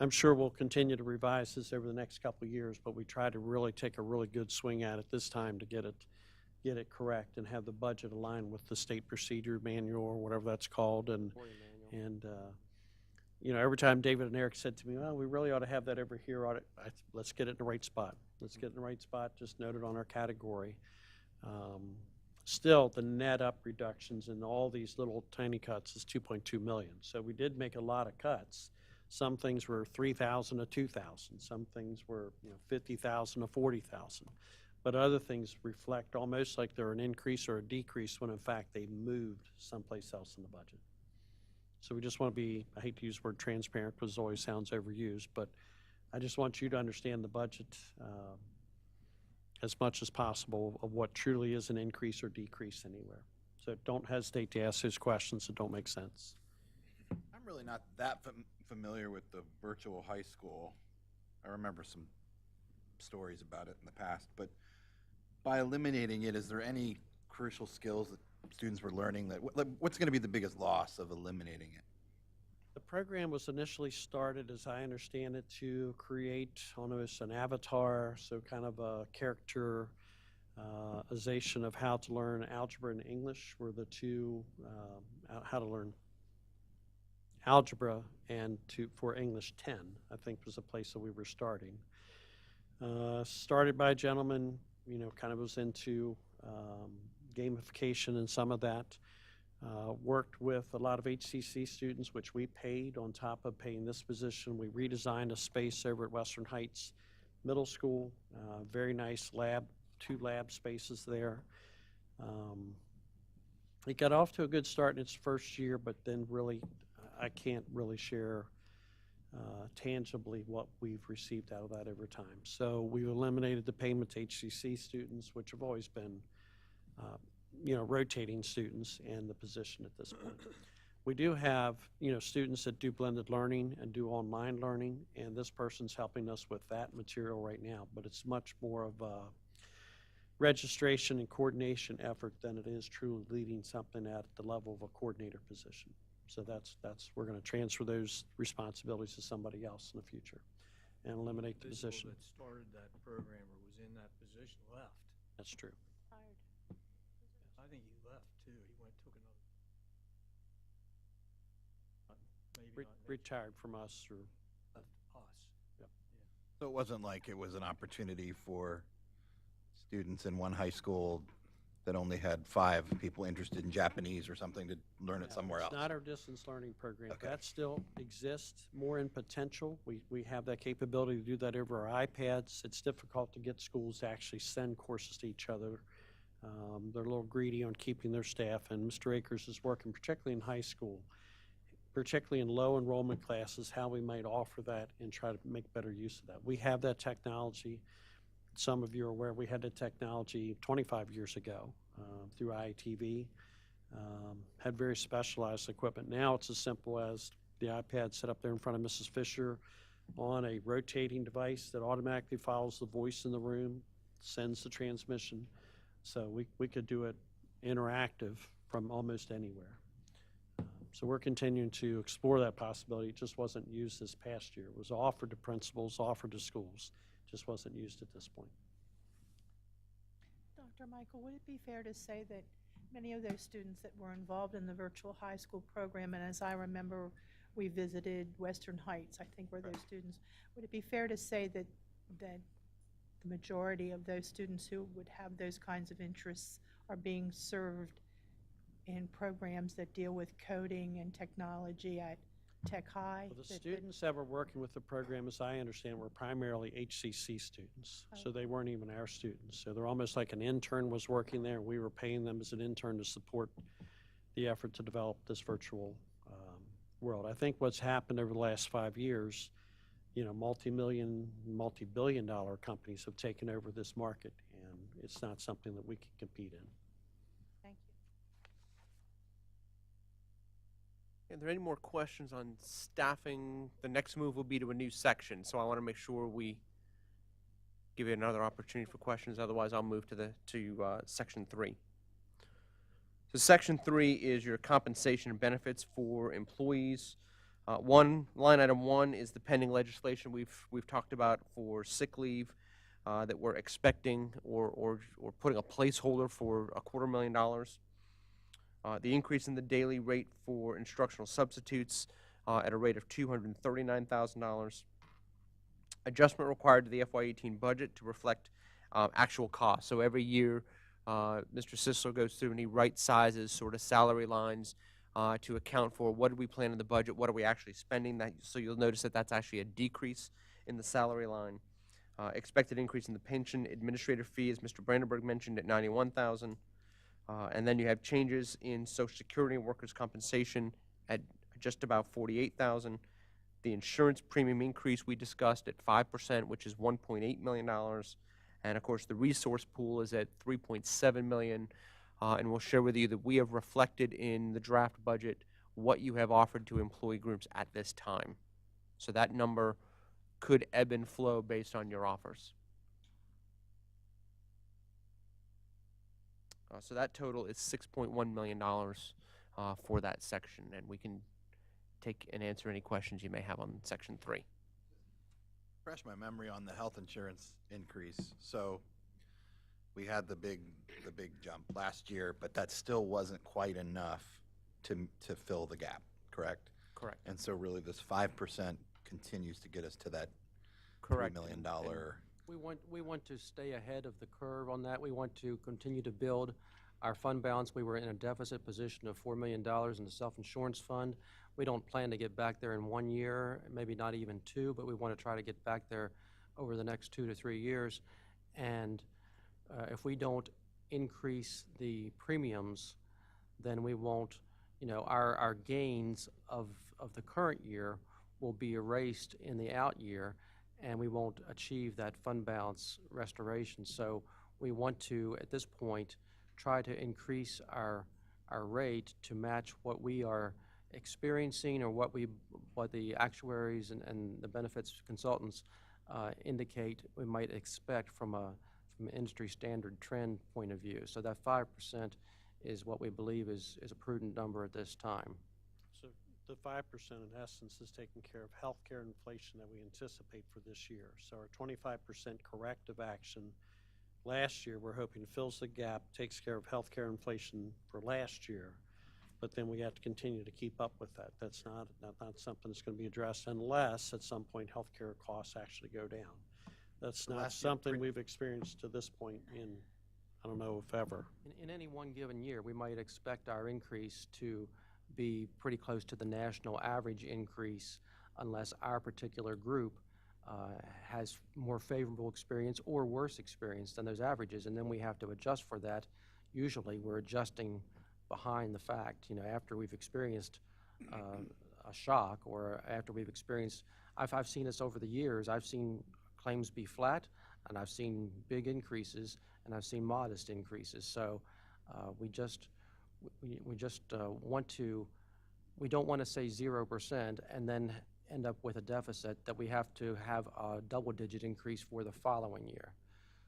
I'm sure we'll continue to revise this over the next couple of years, but we tried to really take a really good swing at it this time to get it correct and have the budget align with the state procedure manual or whatever that's called. And every time David and Eric said to me, well, we really ought to have that over here. Let's get it in the right spot. Let's get it in the right spot, just note it on our category. Still, the net up reductions in all these little tiny cuts is 2.2 million. So we did make a lot of cuts. Some things were 3,000 to 2,000. Some things were 50,000 to 40,000. But other things reflect almost like they're an increase or a decrease when in fact they moved someplace else in the budget. So we just want to be, I hate to use the word transparent because it always sounds overused, but I just want you to understand the budget as much as possible of what truly is an increase or decrease anywhere. So don't hesitate to ask those questions that don't make sense. I'm really not that familiar with the virtual high school. I remember some stories about it in the past, but by eliminating it, is there any crucial skills that students were learning what's going to be the biggest loss of eliminating it? The program was initially started, as I understand it, to create almost an avatar, so kind of a characterization of how to learn algebra and English were the two, how to learn algebra and for English 10, I think was the place that we were starting. Started by a gentleman, kind of was into gamification in some of that. Worked with a lot of HCC students, which we paid on top of paying this position. We redesigned a space over at Western Heights Middle School. Very nice lab, 2 lab spaces there. It got off to a good start in its first year, but then really, I can't really share tangibly what we've received out of that over time. So we've eliminated the payment to HCC students, which have always been rotating students in the position at this point. We do have, students that do blended learning and do online learning, and this person's helping us with that material right now, but it's much more of a registration and coordination effort than it is truly leading something at the level of a coordinator position. So we're going to transfer those responsibilities to somebody else in the future and eliminate the position. That started that program or was in that position left. That's true. I think he left too. He took another. Maybe not Retired from us or left us. Yep. So it wasn't like it was an opportunity for students in one high school that only had 5 people interested in Japanese or something to learn it somewhere else? It's not our distance learning program. Okay. That still exists, more in potential. We have that capability to do that over our iPads. It's difficult to get schools to actually send courses to each other. They're a little greedy on keeping their staff, and Mr. Akers is working, particularly in high school, particularly in low enrollment classes, how we might offer that and try to make better use of that. We have that technology. Some of you are aware we had the technology 25 years ago through IATV, had very specialized equipment. Now it's as simple as the iPad set up there in front of Mrs. Fisher on a rotating device that automatically follows the voice in the room, sends the transmission. So we could do it interactive from almost anywhere. So we're continuing to explore that possibility. It just wasn't used this past year. It was offered to principals, offered to schools. Just wasn't used at this point. Dr. Michael, would it be fair to say that many of those students that were involved in the virtual high school program, and as I remember, we visited Western Heights, I think, were those students, would it be fair to say that the majority of those students who would have those kinds of interests are being served in programs that deal with coding and technology at Tech High? Well, the students that were working with the program, as I understand, were primarily HCC students. So they weren't even our students. So they're almost like an intern was working there. We were paying them as an intern to support the effort to develop this virtual world. I think what's happened over the last 5 years, multi-million, multi-billion-dollar companies have taken over this market, and it's not something that we can compete in. Thank you. Are there any more questions on staffing? The next move will be to a new section, so I want to make sure we give you another opportunity for questions. Otherwise, I'll move to section 3. So section 3 is your compensation and benefits for employees. Line item 1 is the pending legislation we've talked about for sick leave that we're expecting or putting a placeholder for $250,000. The increase in the daily rate for instructional substitutes at a rate of $239,000. Adjustment required to the FY18 budget to reflect actual costs. So every year, Mr. Sisler goes through and he right sizes sort of salary lines to account for what did we plan in the budget, what are we actually spending. So you'll notice that that's actually a decrease in the salary line. Expected increase in the pension administrative fee, as Mr. Brandenburg mentioned, at $91,000. And then you have changes in Social Security and workers' compensation at just about $48,000. The insurance premium increase we discussed at 5%, which is $1.8 million. And of course, the resource pool is at $3.7 million. And we'll share with you that we have reflected in the draft budget what you have offered to employee groups at this time. So that number could ebb and flow based on your offers. So that total is $6.1 million for that section, and we can take and answer any questions you may have on section 3. Refresh my memory on the health insurance increase. So we had the big jump last year, but that still wasn't quite enough to fill the gap, correct? Correct. And so really this 5% continues to get us to that Correct. $3 million We want to stay ahead of the curve on that. We want to continue to build our fund balance. We were in a deficit position of $4 million in the self-insurance fund. We don't plan to get back there in 1 year, maybe not even 2, but we want to try to get back there over the next 2 to 3 years. And if we don't increase the premiums, then we won't, our gains of the current year will be erased in the out year, and we won't achieve that fund balance restoration. So we want to, at this point, try to increase our rate to match what we are experiencing or what the actuaries and the benefits consultants indicate we might expect from an industry standard trend point of view. So that 5% is what we believe is a prudent number at this time. So the 5% in essence is taking care of healthcare inflation that we anticipate for this year. So our 25% corrective action last year, we're hoping fills the gap, takes care of healthcare inflation for last year, but then we have to continue to keep up with that. That's not something that's going to be addressed unless at some point healthcare costs actually go down. That's not something we've experienced to this point in, I don't know if ever. In any one given year, we might expect our increase to be pretty close to the national average increase unless our particular group has more favorable experience or worse experience than those averages, and then we have to adjust for that. Usually we're adjusting behind the fact, after we've experienced a shock or after we've experienced, I've seen this over the years. I've seen claims be flat, and I've seen big increases, and I've seen modest increases. So we don't want to say 0% and then end up with a deficit that we have to have a double-digit increase for the following year.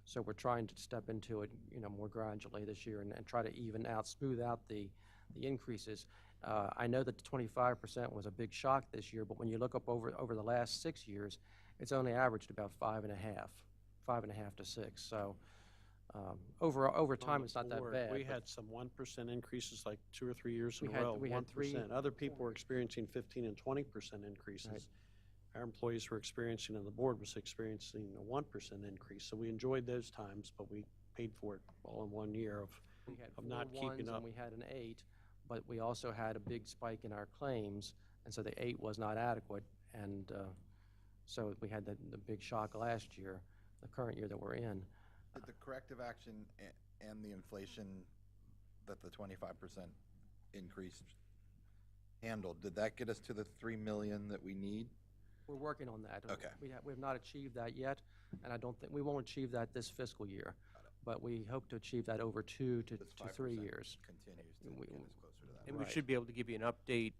So we're trying to step into it, more gradually this year and try to smooth out the increases. I know that the 25% was a big shock this year, but when you look up over the last 6 years, it's only averaged about 5.5 to 6. So over time, it's not that bad. We had some 1% increases like 2 or 3 years in We a had- row. we had 1%. Other people were experiencing 15 and 20% increases. Right. Our employees were experiencing, and the board was experiencing a 1% increase. So we enjoyed those times, but we paid for it all in 1 year of not keeping up. And we had an 8, but we also had a big spike in our claims, and so the 8 was not adequate. And so we had the big shock last year, the current year that we're in. Did the corrective action and the inflation that the 25% increase handled, did that get us to the $3 million that we need? We're working on that. Okay. We have not achieved that yet, and I don't think we won't achieve that this fiscal year. But we hope to achieve that over 2 to 3 years. Continues to get us closer to that. And we should be able to give you an update.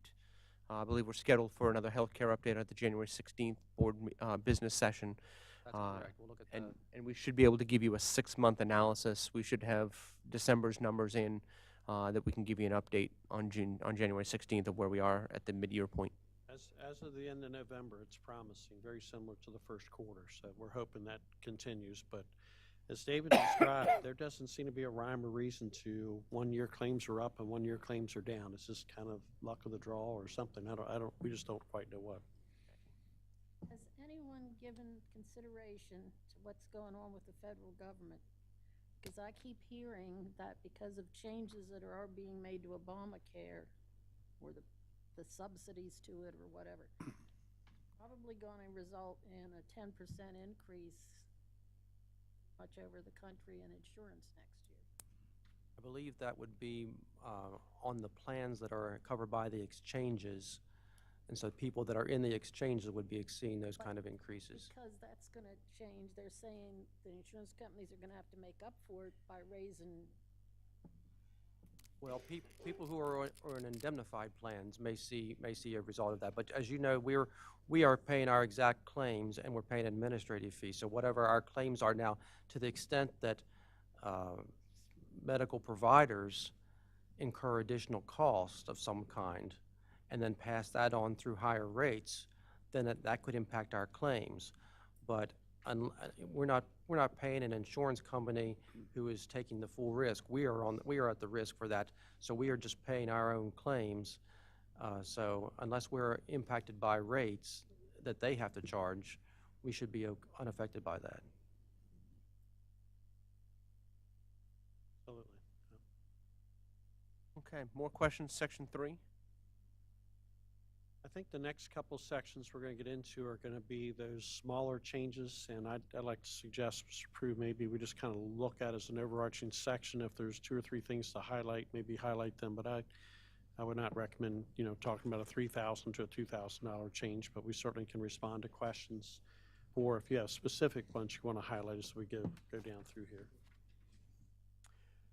I believe we're scheduled for another healthcare update at the January 16th board business session. That's correct. We'll look at that. And we should be able to give you a 6-month analysis. We should have December's numbers in that we can give you an update on January 16th of where we are at the mid-year point. As of the end of November, it's promising, very similar to the first quarter. So we're hoping that continues. But as David described, there doesn't seem to be a rhyme or reason to 1 year claims are up and 1 year claims are down. It's just kind of luck of the draw or something. We just don't quite know what. Has anyone given consideration to what's going on with the federal government? Because I keep hearing that because of changes that are being made to Obamacare, or the subsidies to it or whatever, probably going to result in a 10% increase much over the country in insurance next year. I believe that would be on the plans that are covered by the exchanges. And so people that are in the exchanges would be seeing those kind of increases. Because that's going to change. They're saying the insurance companies are going to have to make up for it by raising. Well, people who are in indemnified plans may see a result of that. But as you know, we are paying our exact claims, and we're paying administrative fees. So whatever our claims are now, to the extent that medical providers incur additional costs of some kind, and then pass that on through higher rates, then that could impact our claims. But we're not paying an insurance company who is taking the full risk. We are at the risk for that. So we are just paying our own claims. So unless we're impacted by rates that they have to charge, we should be unaffected by that. Okay, more questions, section 3? I think the next couple sections we're going to get into are going to be those smaller changes, and I'd like to suggest, Mr. Prue, maybe we just kind of look at it as an overarching section. If there's 2 or 3 things to highlight, maybe highlight them, but I would not recommend, talking about a $3,000 to a $2,000 change, but we certainly can respond to questions, or if you have specific ones you want to highlight as we go down through here.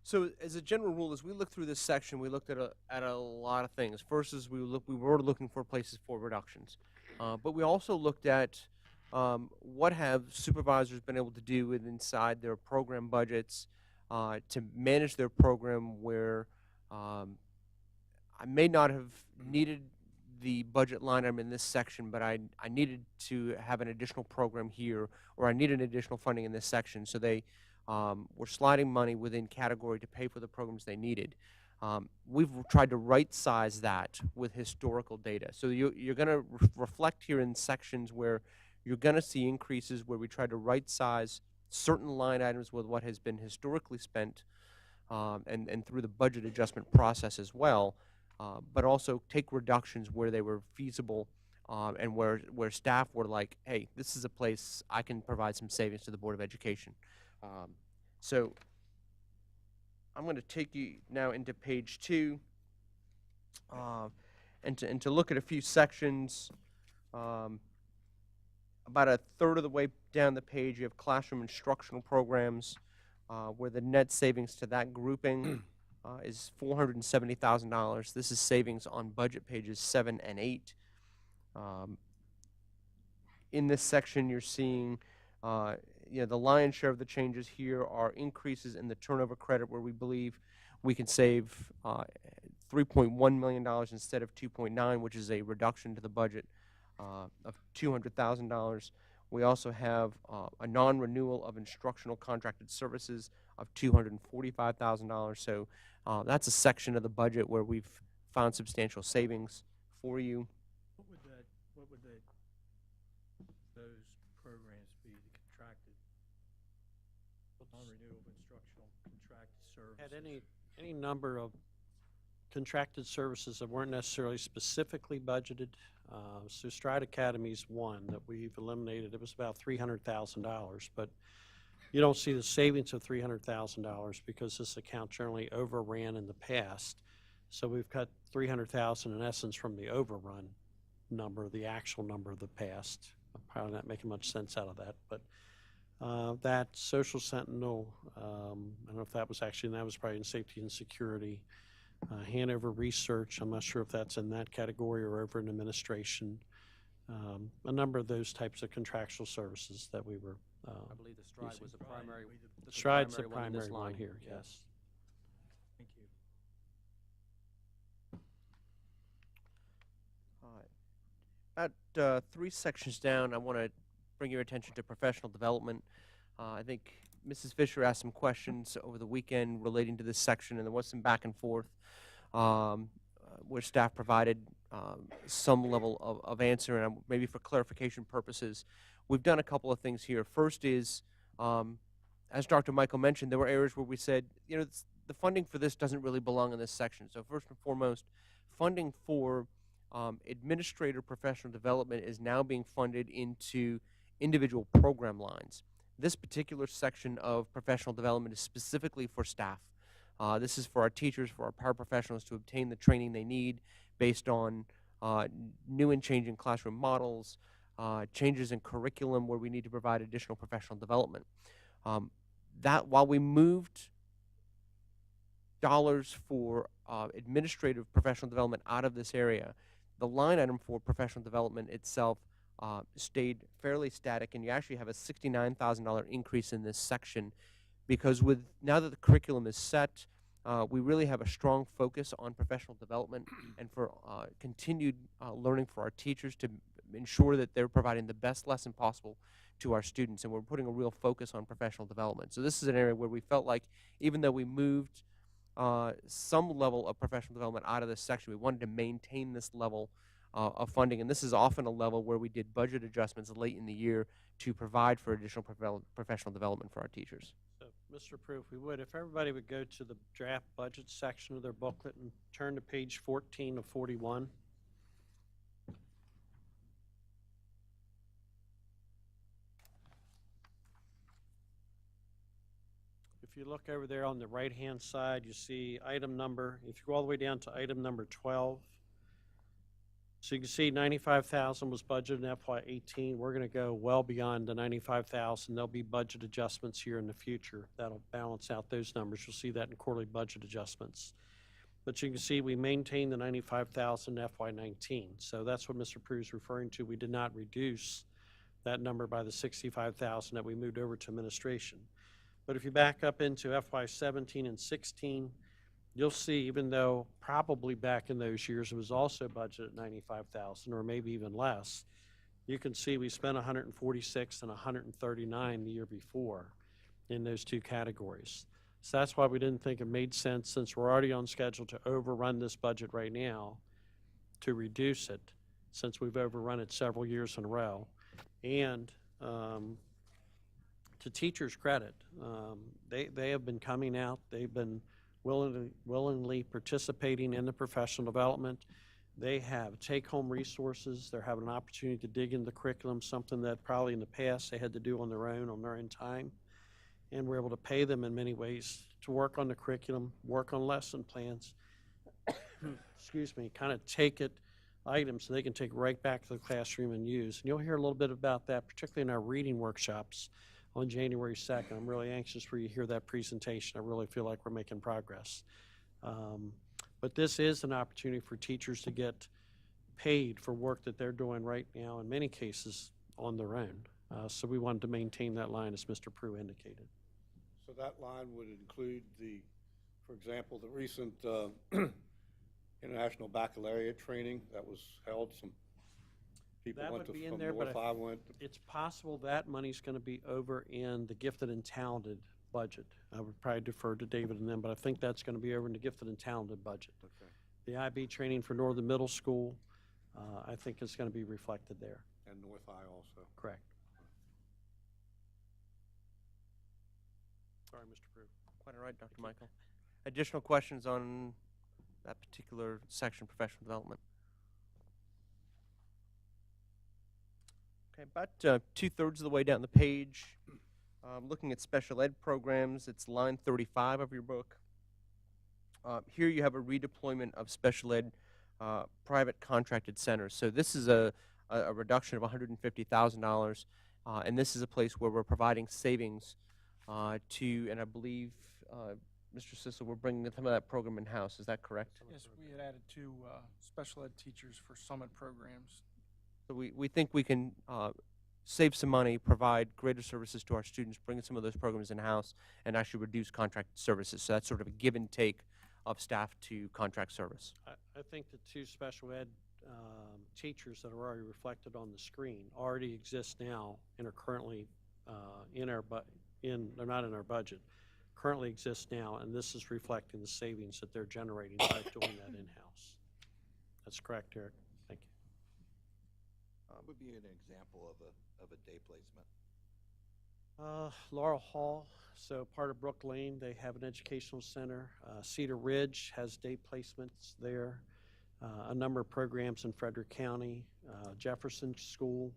So as a general rule, as we look through this section, we looked at a lot of things. First is we were looking for places for reductions. But we also looked at what have supervisors been able to do inside their program budgets to manage their program where I may not have needed the budget line item in this section, but I needed to have an additional program here, or I needed additional funding in this section. So they were sliding money within category to pay for the programs they needed. We've tried to right-size that with historical data. So you're going to reflect here in sections where you're going to see increases where we try to right-size certain line items with what has been historically spent and through the budget adjustment process as well, but also take reductions where they were feasible and where staff were like, hey, this is a place I can provide some savings to the Board of Education. So I'm going to take you now into page 2 and to look at a few sections. About a third of the way down the page, you have classroom instructional programs where the net savings to that grouping is $470,000. This is savings on budget pages 7 and 8. In this section, you're seeing the lion's share of the changes here are increases in the turnover credit where we believe we can save $3.1 million instead of $2.9 million, which is a reduction to the budget of $200,000. We also have a non-renewal of instructional contracted services of $245,000. So that's a section of the budget where we've found substantial savings for you. What would those programs be, the contracted, non-renewal of instructional contracted services? Had any number of contracted services that weren't necessarily specifically budgeted. So Stride Academy's one that we've eliminated. It was about $300,000, but you don't see the savings of $300,000 because this account generally overran in the past. So we've cut $300,000 in essence from the overrun number, the actual number of the past. I'm probably not making much sense out of that, but that Social Sentinel, I don't know if that was actually, and that was probably in safety and security. Hanover Research, I'm not sure if that's in that category or over in administration. A number of those types of contractual services that we were I believe the Stride was the primary. Stride's the one in this primary one line. here, yes. Thank you. About 3 sections down, I want to bring your attention to professional development. I think Mrs. Fisher asked some questions over the weekend relating to this section, and there was some back and forth where staff provided some level of answer, and maybe for clarification purposes, we've done a couple of things here. First is, as Dr. Michael mentioned, there were areas where we said, the funding for this doesn't really belong in this section. So first and foremost, funding for administrator professional development is now being funded into individual program lines. This particular section of professional development is specifically for staff. This is for our teachers, for our paraprofessionals to obtain the training they need based on new and changing classroom models, changes in curriculum where we need to provide additional professional development. That while we moved dollars for administrative professional development out of this area, the line item for professional development itself stayed fairly static, and you actually have a $69,000 increase in this section because now that the curriculum is set, we really have a strong focus on professional development and for continued learning for our teachers to ensure that they're providing the best lesson possible to our students, and we're putting a real focus on professional development. So this is an area where we felt like even though we moved some level of professional development out of this section, we wanted to maintain this level of funding, and this is often a level where we did budget adjustments late in the year to provide for additional professional development for our teachers. So Mr. Proof, we would, if everybody would go to the draft budget section of their booklet and turn to page 14 of 41. If you look over there on the right-hand side, you see item number, if you go all the way down to item number 12, so you can see 95,000 was budgeted in FY18. We're going to go well beyond the 95,000. There'll be budget adjustments here in the future that'll balance out those numbers. You'll see that in quarterly budget adjustments. But you can see we maintained the 95,000 in FY19. So that's what Mr. Prue is referring to. We did not reduce that number by the 65,000 that we moved over to administration. But if you back up into FY17 and 16, you'll see, even though probably back in those years it was also budgeted at 95,000 or maybe even less, you can see we spent 146 and 139 the year before in those two categories. So that's why we didn't think it made sense, since we're already on schedule to overrun this budget right now, to reduce it, since we've overrun it several years in a row. And to teachers' credit, they have been coming out. They've been willingly participating in the professional development. They have take-home resources. They're having an opportunity to dig into the curriculum, something that probably in the past they had to do on their own time. And we're able to pay them in many ways to work on the curriculum, work on lesson plans, excuse me, kind of take it items so they can take right back to the classroom and use. And you'll hear a little bit about that, particularly in our reading workshops on January 2nd. I'm really anxious for you to hear that presentation. I really feel like we're making progress. But this is an opportunity for teachers to get paid for work that they're doing right now, in many cases, on their own. So we wanted to maintain that line, as Mr. Prue indicated. So that line would include for example, the recent International Baccalaureate training that was held. Some people That went would be from in there, North but I went. it's possible that money's going to be over in the gifted and talented budget. I would probably defer to David and them, but I think that's going to be over in the gifted and talented budget. Okay. The IB training for Northern Middle School, I think is going to be reflected there. And North I also. Correct. Sorry, Mr. Prue. Quite all right, Dr. Michael. Additional questions on that particular section, professional development? Okay, about 2/3 of the way down the page, looking at special ed programs, it's line 35 of your book. Here you have a redeployment of special ed private contracted centers. So this is a reduction of $150,000, and this is a place where we're providing savings and I believe, Mr. Sissel, we're bringing some of that program in-house. Is that correct? Yes, we had added 2 special ed teachers for summit programs. So we think we can save some money, provide greater services to our students, bring some of those programs in-house, and actually reduce contracted services. So that's sort of a give and take of staff to contract service. I think the 2 special ed teachers that are already reflected on the screen already exist now and are currently they're not in our budget, currently exist now, and this is reflecting the savings that they're generating by doing that in-house. That's correct, Eric. Thank you. What would be an example of a day placement? Laurel Hall, so part of Brook Lane, they have an educational center. Cedar Ridge has day placements there. A number of programs in Frederick County, Jefferson School,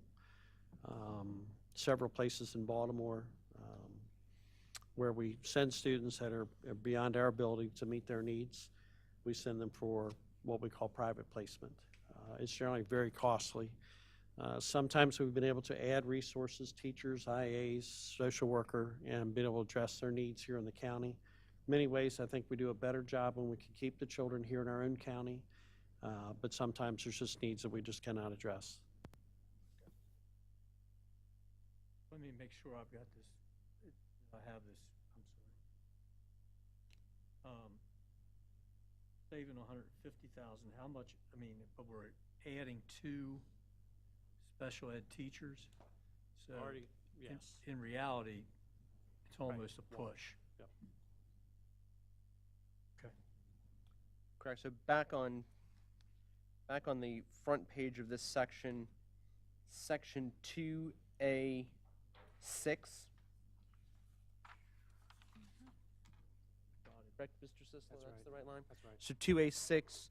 several places in Baltimore, where we send students that are beyond our ability to meet their needs. We send them for what we call private placement. It's generally very costly. Sometimes we've been able to add resources, teachers, IAs, social worker, and been able to address their needs here in the county. In many ways, I think we do a better job when we can keep the children here in our own county, but sometimes there's just needs that we just cannot address. Let me make sure I've got this, I have this, I'm sorry. Saving 150,000, how much, but we're adding 2 special ed teachers. So Already, yes. in reality, it's almost a Right. push. Yep. Okay. Correct. So back on the front page of this section, section 2A6. correct, Mr. Sisler? That's That's the right. right line? That's right. So 2A6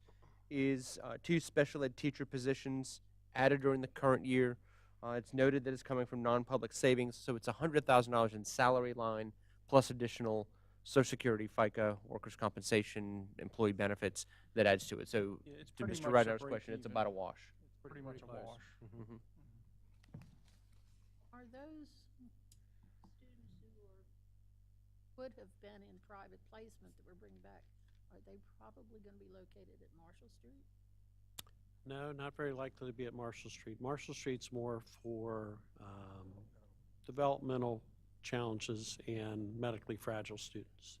is 2 special ed teacher positions added during the current year. It's noted that it's coming from non-public savings, so it's $100,000 in salary line plus additional Social Security, FICA, workers' compensation, employee benefits that adds to it. So Yeah, it's to pretty Mr. much a Rideour's break question, it's even. about a wash. Pretty much a close. wash. Mhm. Are those students who would have been in private placement that we're bringing back, are they probably going to be located at Marshall Street? No, not very likely to be at Marshall Street. Marshall Street's more for developmental challenges and medically fragile students.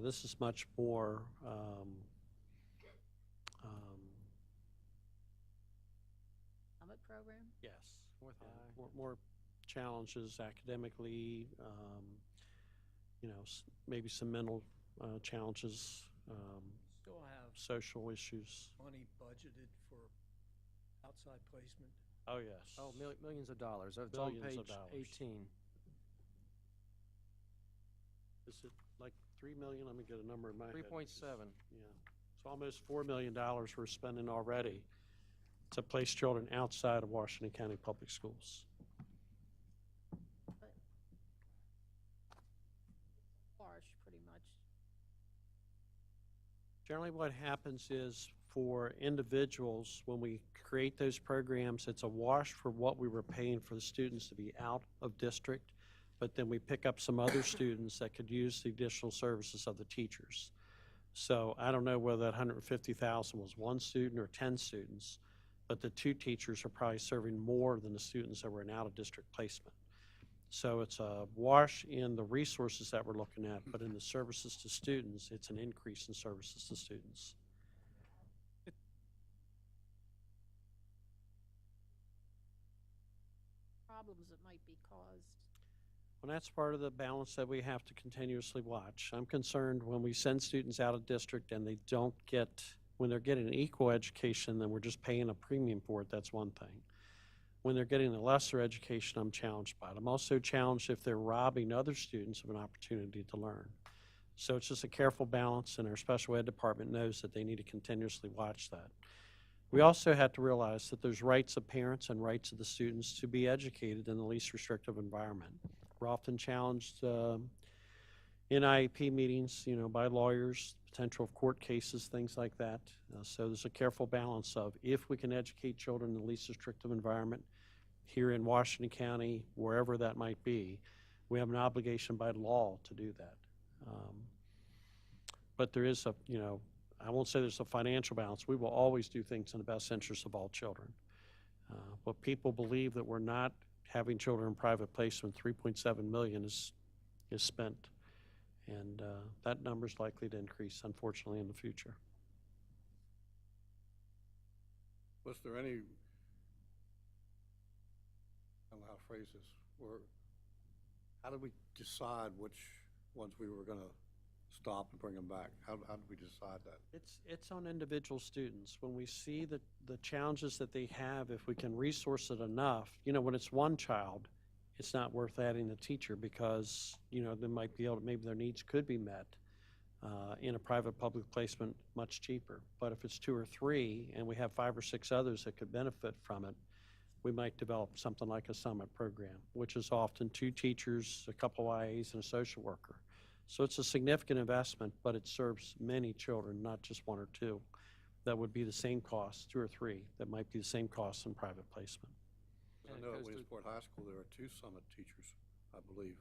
This is much more Summit program? yes, more challenges academically, maybe some mental challenges, Still have social issues. money budgeted for outside placement. Oh, yes. Oh, millions of dollars. It's on Billions of page dollars. 18. Is it like 3 million? Let me get a number in my head. 3.7. Yeah. It's almost $4 million we're spending already to place children outside of Washington County Public Schools. But harsh, pretty much. Generally, what happens is for individuals, when we create those programs, it's a wash for what we were paying for the students to be out of district, but then we pick up some other students that could use the additional services of the teachers. So I don't know whether that 150,000 was one student or 10 students, but the 2 teachers are probably serving more than the students that were in out-of-district placement. So it's a wash in the resources that we're looking at, but in the services to students, it's an increase in services to students. Problems that might be caused. Well, that's part of the balance that we have to continuously watch. I'm concerned when we send students out of district and they don't get, when they're getting an equal education, then we're just paying a premium for it, that's one thing. When they're getting a lesser education, I'm challenged by it. I'm also challenged if they're robbing other students of an opportunity to learn. So it's just a careful balance, and our special ed department knows that they need to continuously watch that. We also have to realize that there's rights of parents and rights of the students to be educated in the least restrictive environment. We're often challenged in IEP meetings, by lawyers, potential of court cases, things like that. So there's a careful balance of if we can educate children in the least restrictive environment here in Washington County, wherever that might be, we have an obligation by law to do that. But there is I won't say there's a financial balance. We will always do things in the best interest of all children. But people believe that we're not having children in private placement. 3.7 million is spent. And that number is likely to increase, unfortunately, in the future. Was there any, I don't know how to phrase this, or how did we decide which ones we were going to stop and bring them back? How did we decide that? It's on individual students. When we see the challenges that they have, if we can resource it enough, when it's one child, it's not worth adding the teacher because, they might be able to, maybe their needs could be met in a private public placement much cheaper. But if it's 2 or 3 and we have 5 or 6 others that could benefit from it, we might develop something like a summit program, which is often 2 teachers, a couple IAs, and a social worker. So it's a significant investment, but it serves many children, not just 1 or 2. That would be the same cost, 2 or 3, that might be the same cost in private placement. I know at Williamsport High School there are 2 summit teachers, I believe.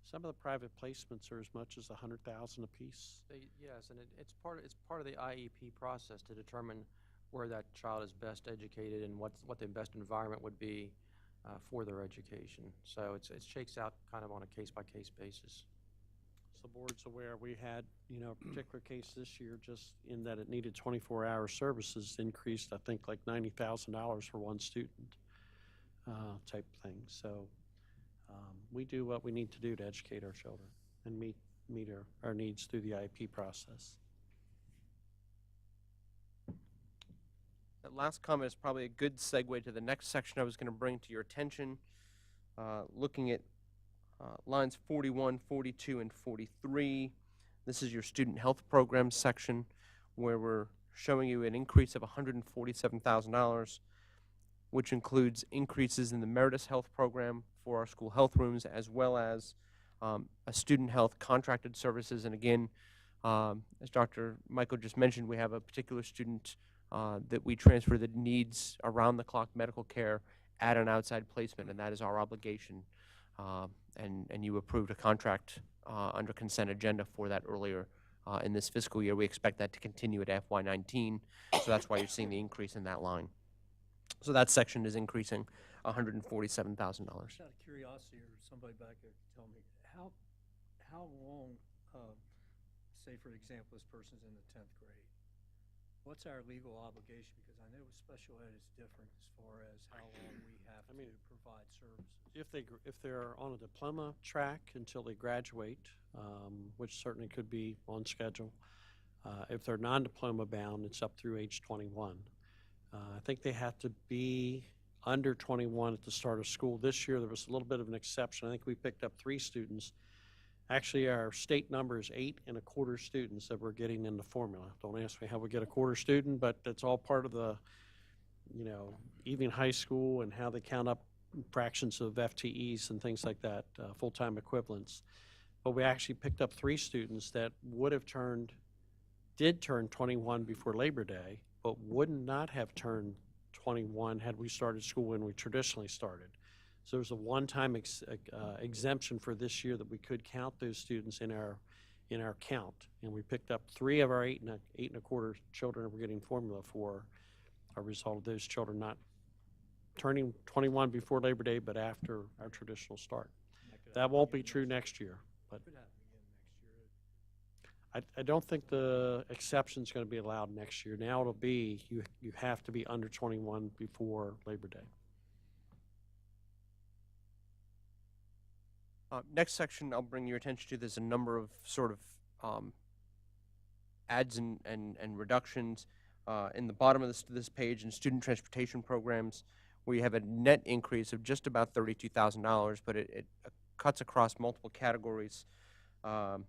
Some of the private placements are as much as $100,000 apiece. Yes, and it's part of the IEP process to determine where that child is best educated and what the best environment would be for their education. So it shakes out kind of on a case-by-case basis. So the board's aware, we had, a particular case this year just in that it needed 24-hour services increased, I think, like $90,000 for one student type thing. So we do what we need to do to educate our children and meet our needs through the IEP process. That last comment is probably a good segue to the next section I was going to bring to your attention. Looking at Lines 41, 42, and 43. This is your student health program section, where we're showing you an increase of $147,000, which includes increases in the Meritus Health Program for our school health rooms, as well as a student health contracted services. And again, as Dr. Michael just mentioned, we have a particular student that we transfer that needs around-the-clock medical care at an outside placement, and that is our obligation. And you approved a contract under consent agenda for that earlier in this fiscal year. We expect that to continue at FY19, so that's why you're seeing the increase in that line. So that section is increasing $147,000. Just out of curiosity, or somebody back there can tell me, how long, say for example, this person's in the 10th grade, what's our legal obligation? Because I know with special ed it's different as far as how long we have to provide services. If they're on a diploma track until they graduate, which certainly could be on schedule. If they're non-diploma bound, it's up through age 21. I think they have to be under 21 at the start of school. This year there was a little bit of an exception. I think we picked up 3 students. Actually, our state number is 8 1/4 students that we're getting in the formula. Don't ask me how we get a quarter student, but that's all part of the, even high school and how they count up fractions of FTEs and things like that, full-time equivalents. But we actually picked up 3 students that did turn 21 before Labor Day, but would not have turned 21 had we started school when we traditionally started. So there's a one-time exemption for this year that we could count those students in our count. And we picked up 3 of our 8 1/4 children that we're getting formula for a result of those children not turning 21 before Labor Day, but after our traditional start. That won't be true next year. But Could happen again next year. I don't think the exception is going to be allowed next year. Now it'll be, you have to be under 21 before Labor Day. Next section I'll bring your attention to, there's a number of sort of adds and reductions in the bottom of this page in student transportation programs, where you have a net increase of just about $32,000, but it cuts across multiple categories. We're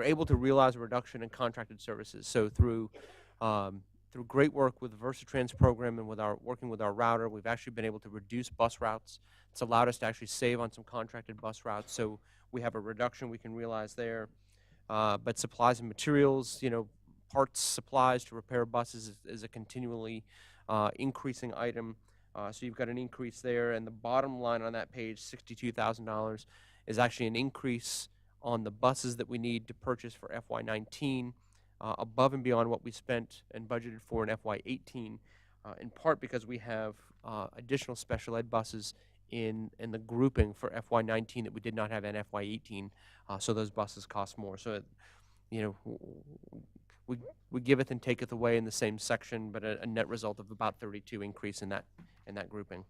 able to realize a reduction in contracted services. So through great work with the VersaTrans program and working with our router, we've actually been able to reduce bus routes. It's allowed us to actually save on some contracted bus routes. So we have a reduction we can realize there. But supplies and materials, parts, supplies to repair buses is a continually increasing item. So you've got an increase there. And the bottom line on that page, $62,000, is actually an increase on the buses that we need to purchase for FY19, above and beyond what we spent and budgeted for in FY18, in part because we have additional special ed buses in the grouping for FY19 that we did not have in FY18, so those buses cost more. So, we giveth and taketh away in the same section, but a net result of about 32 increase in that grouping.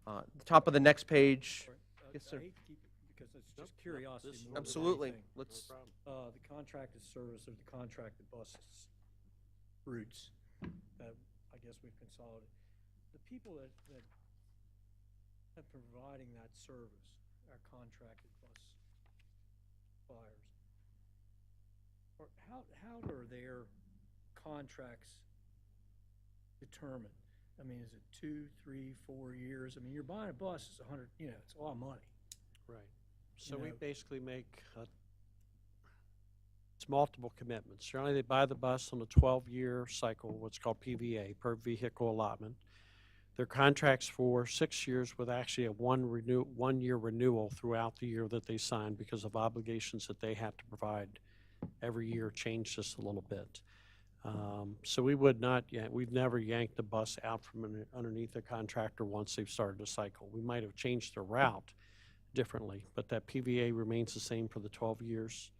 The top of the next page. Yes, sir. I hate to keep it because it's just curiosity more than Absolutely. anything. Let's. The contracted service of the contracted buses routes that I guess we've consolidated. The people that are providing that service, our contracted bus suppliers, or how are their contracts determined? I mean, is it 2, 3, 4 years? I mean, you're buying a bus, it's it's a lot of money. Right. So we know. basically make it's multiple commitments. Generally, they buy the bus on a 12-year cycle, what's called PVA, per vehicle allotment. Their contracts for 6 years with actually a one-year renewal throughout the year that they sign because of obligations that they have to provide every year change just a little bit. So we've never yanked the bus out from underneath the contractor once they've started a cycle. We might have changed the route differently, but that PVA remains the same for the 12 years.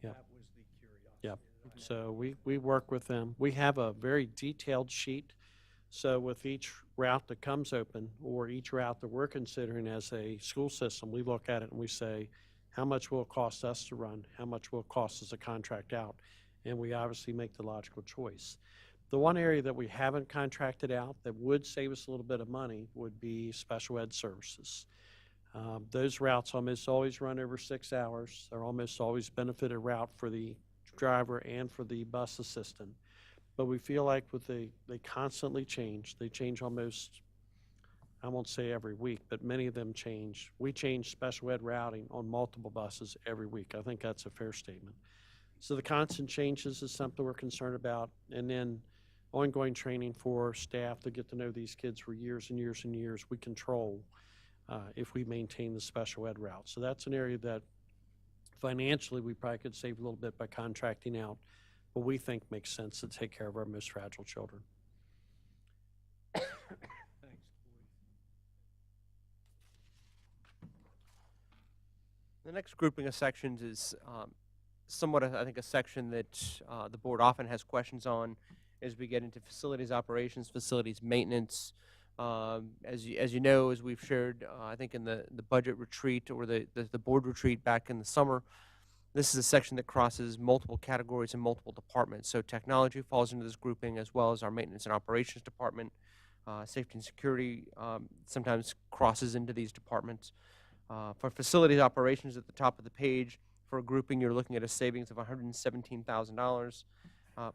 That was the curiosity. Yep. that I had. So we work with them. We have a very detailed sheet. So with each route that comes open or each route that we're considering as a school system, we look at it and we say, how much will it cost us to run? How much will it cost us to contract out? And we obviously make the logical choice. The one area that we haven't contracted out that would save us a little bit of money would be special ed services. Those routes almost always run over 6 hours. They're almost always benefited route for the driver and for the bus assistant. But we feel like they constantly change. They change almost, I won't say every week, but many of them change. We change special ed routing on multiple buses every week. I think that's a fair statement. So the constant changes is something we're concerned about. And then ongoing training for staff to get to know these kids for years and years and years. We control if we maintain the special ed route. So that's an area that financially we probably could save a little bit by contracting out, but we think makes sense to take care of our most fragile children. Thanks, Corey. The next grouping of sections is somewhat, I think, a section that the board often has questions on as we get into facilities operations, facilities maintenance. As you know, as we've shared, I think in the budget retreat or the board retreat back in the summer, this is a section that crosses multiple categories and multiple departments. So technology falls into this grouping, as well as our maintenance and operations department. Safety and security sometimes crosses into these departments. For facilities operations at the top of the page, for a grouping, you're looking at a savings of $117,000,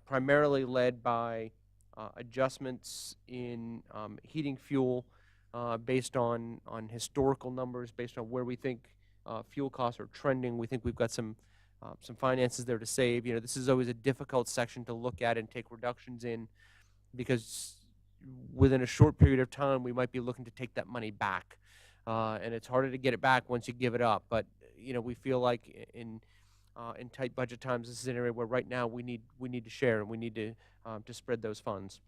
primarily led by adjustments in heating fuel based on historical numbers, based on where we think fuel costs are trending. We think we've got some finances there to save. You know, this is always a difficult section to look at and take reductions in, because within a short period of time we might be looking to take that money back, and it's harder to get it back once you give it up. But you know, we feel like in tight budget times, this is an area where right now we need to share, and we need to spread those funds.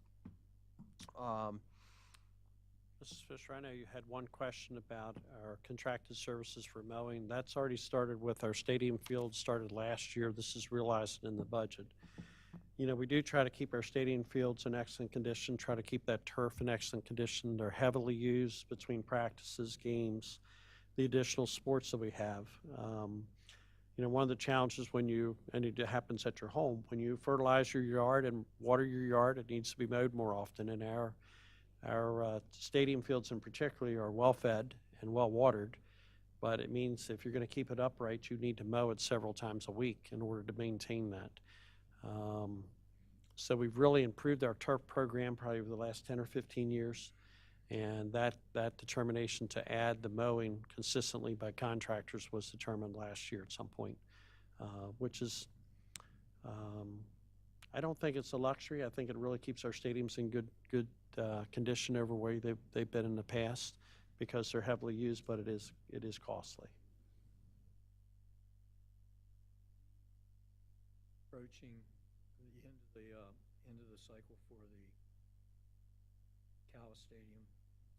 Mrs. Fisher, I know you had one question about our contracted services for mowing. That's already started with our stadium field, started last year. This is realized in the budget. You know, we do try to keep our stadium fields in excellent condition, try to keep that turf in excellent condition. They're heavily used between practices, games, the additional sports that we have. You know, one of the challenges and it happens at your home, when you fertilize your yard and water your yard, it needs to be mowed more often. And our stadium fields in particular are well fed and well watered, but it means if you're going to keep it upright, you need to mow it several times a week in order to maintain that. So we've really improved our turf program probably over the last 10 or 15 years. And that determination to add the mowing consistently by contractors was determined last year at some point, which is, I don't think it's a luxury. I think it really keeps our stadiums in good condition over where they've been in the past, because they're heavily used, but it is costly. Approaching the end of the cycle for the Calais Stadium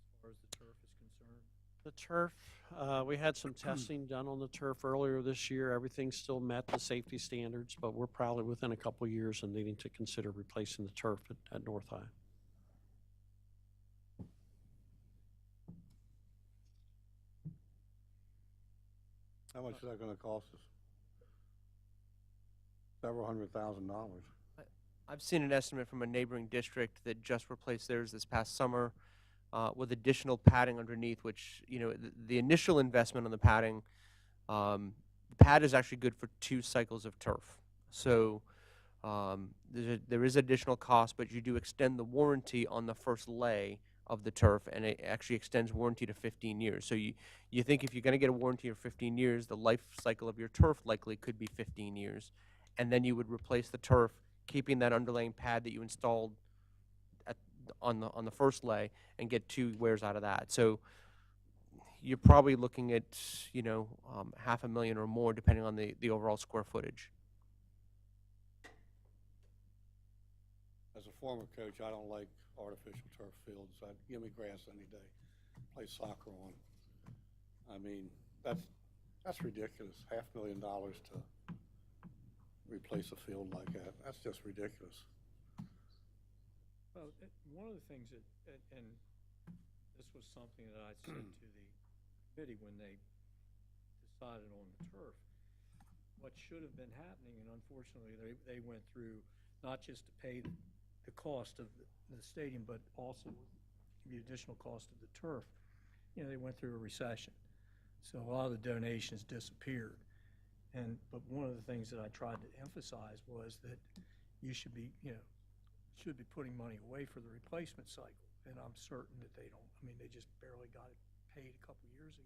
as far as the turf is concerned. The turf, we had some testing done on the turf earlier this year. Everything still met the safety standards, but we're probably within a couple of years of needing to consider replacing the turf at North High. How much is that gonna cost us? Several $100,000. I've seen an estimate from a neighboring district that just replaced theirs this past summer with additional padding underneath, which, you know, the initial investment on the padding, the pad is actually good for 2 cycles of turf. So there is additional cost, but you do extend the warranty on the first lay of the turf, and it actually extends warranty to 15 years. So you think if you're going to get a warranty of 15 years, the life cycle of your turf likely could be 15 years. And then you would replace the turf, keeping that underlaying pad that you installed on the first lay, and get 2 wears out of that. So you're probably looking at, you know, $500,000 or more, depending on the overall square footage. As a former coach, I don't like artificial turf fields. Give me grass any day. Play soccer on. I mean, that's ridiculous. $500,000 to replace a field like that. That's just ridiculous. Well, one of the things that, and this was something that I said to the committee when they decided on the turf, what should have been happening, and unfortunately they went through not just to pay the cost of the stadium, but also the additional cost of the turf, you know, they went through a recession. So a lot of the donations disappeared. But one of the things that I tried to emphasize was that you should be, you know, should be putting money away for the replacement cycle. And I'm certain that they don't. I mean, they just barely got it paid a couple years ago.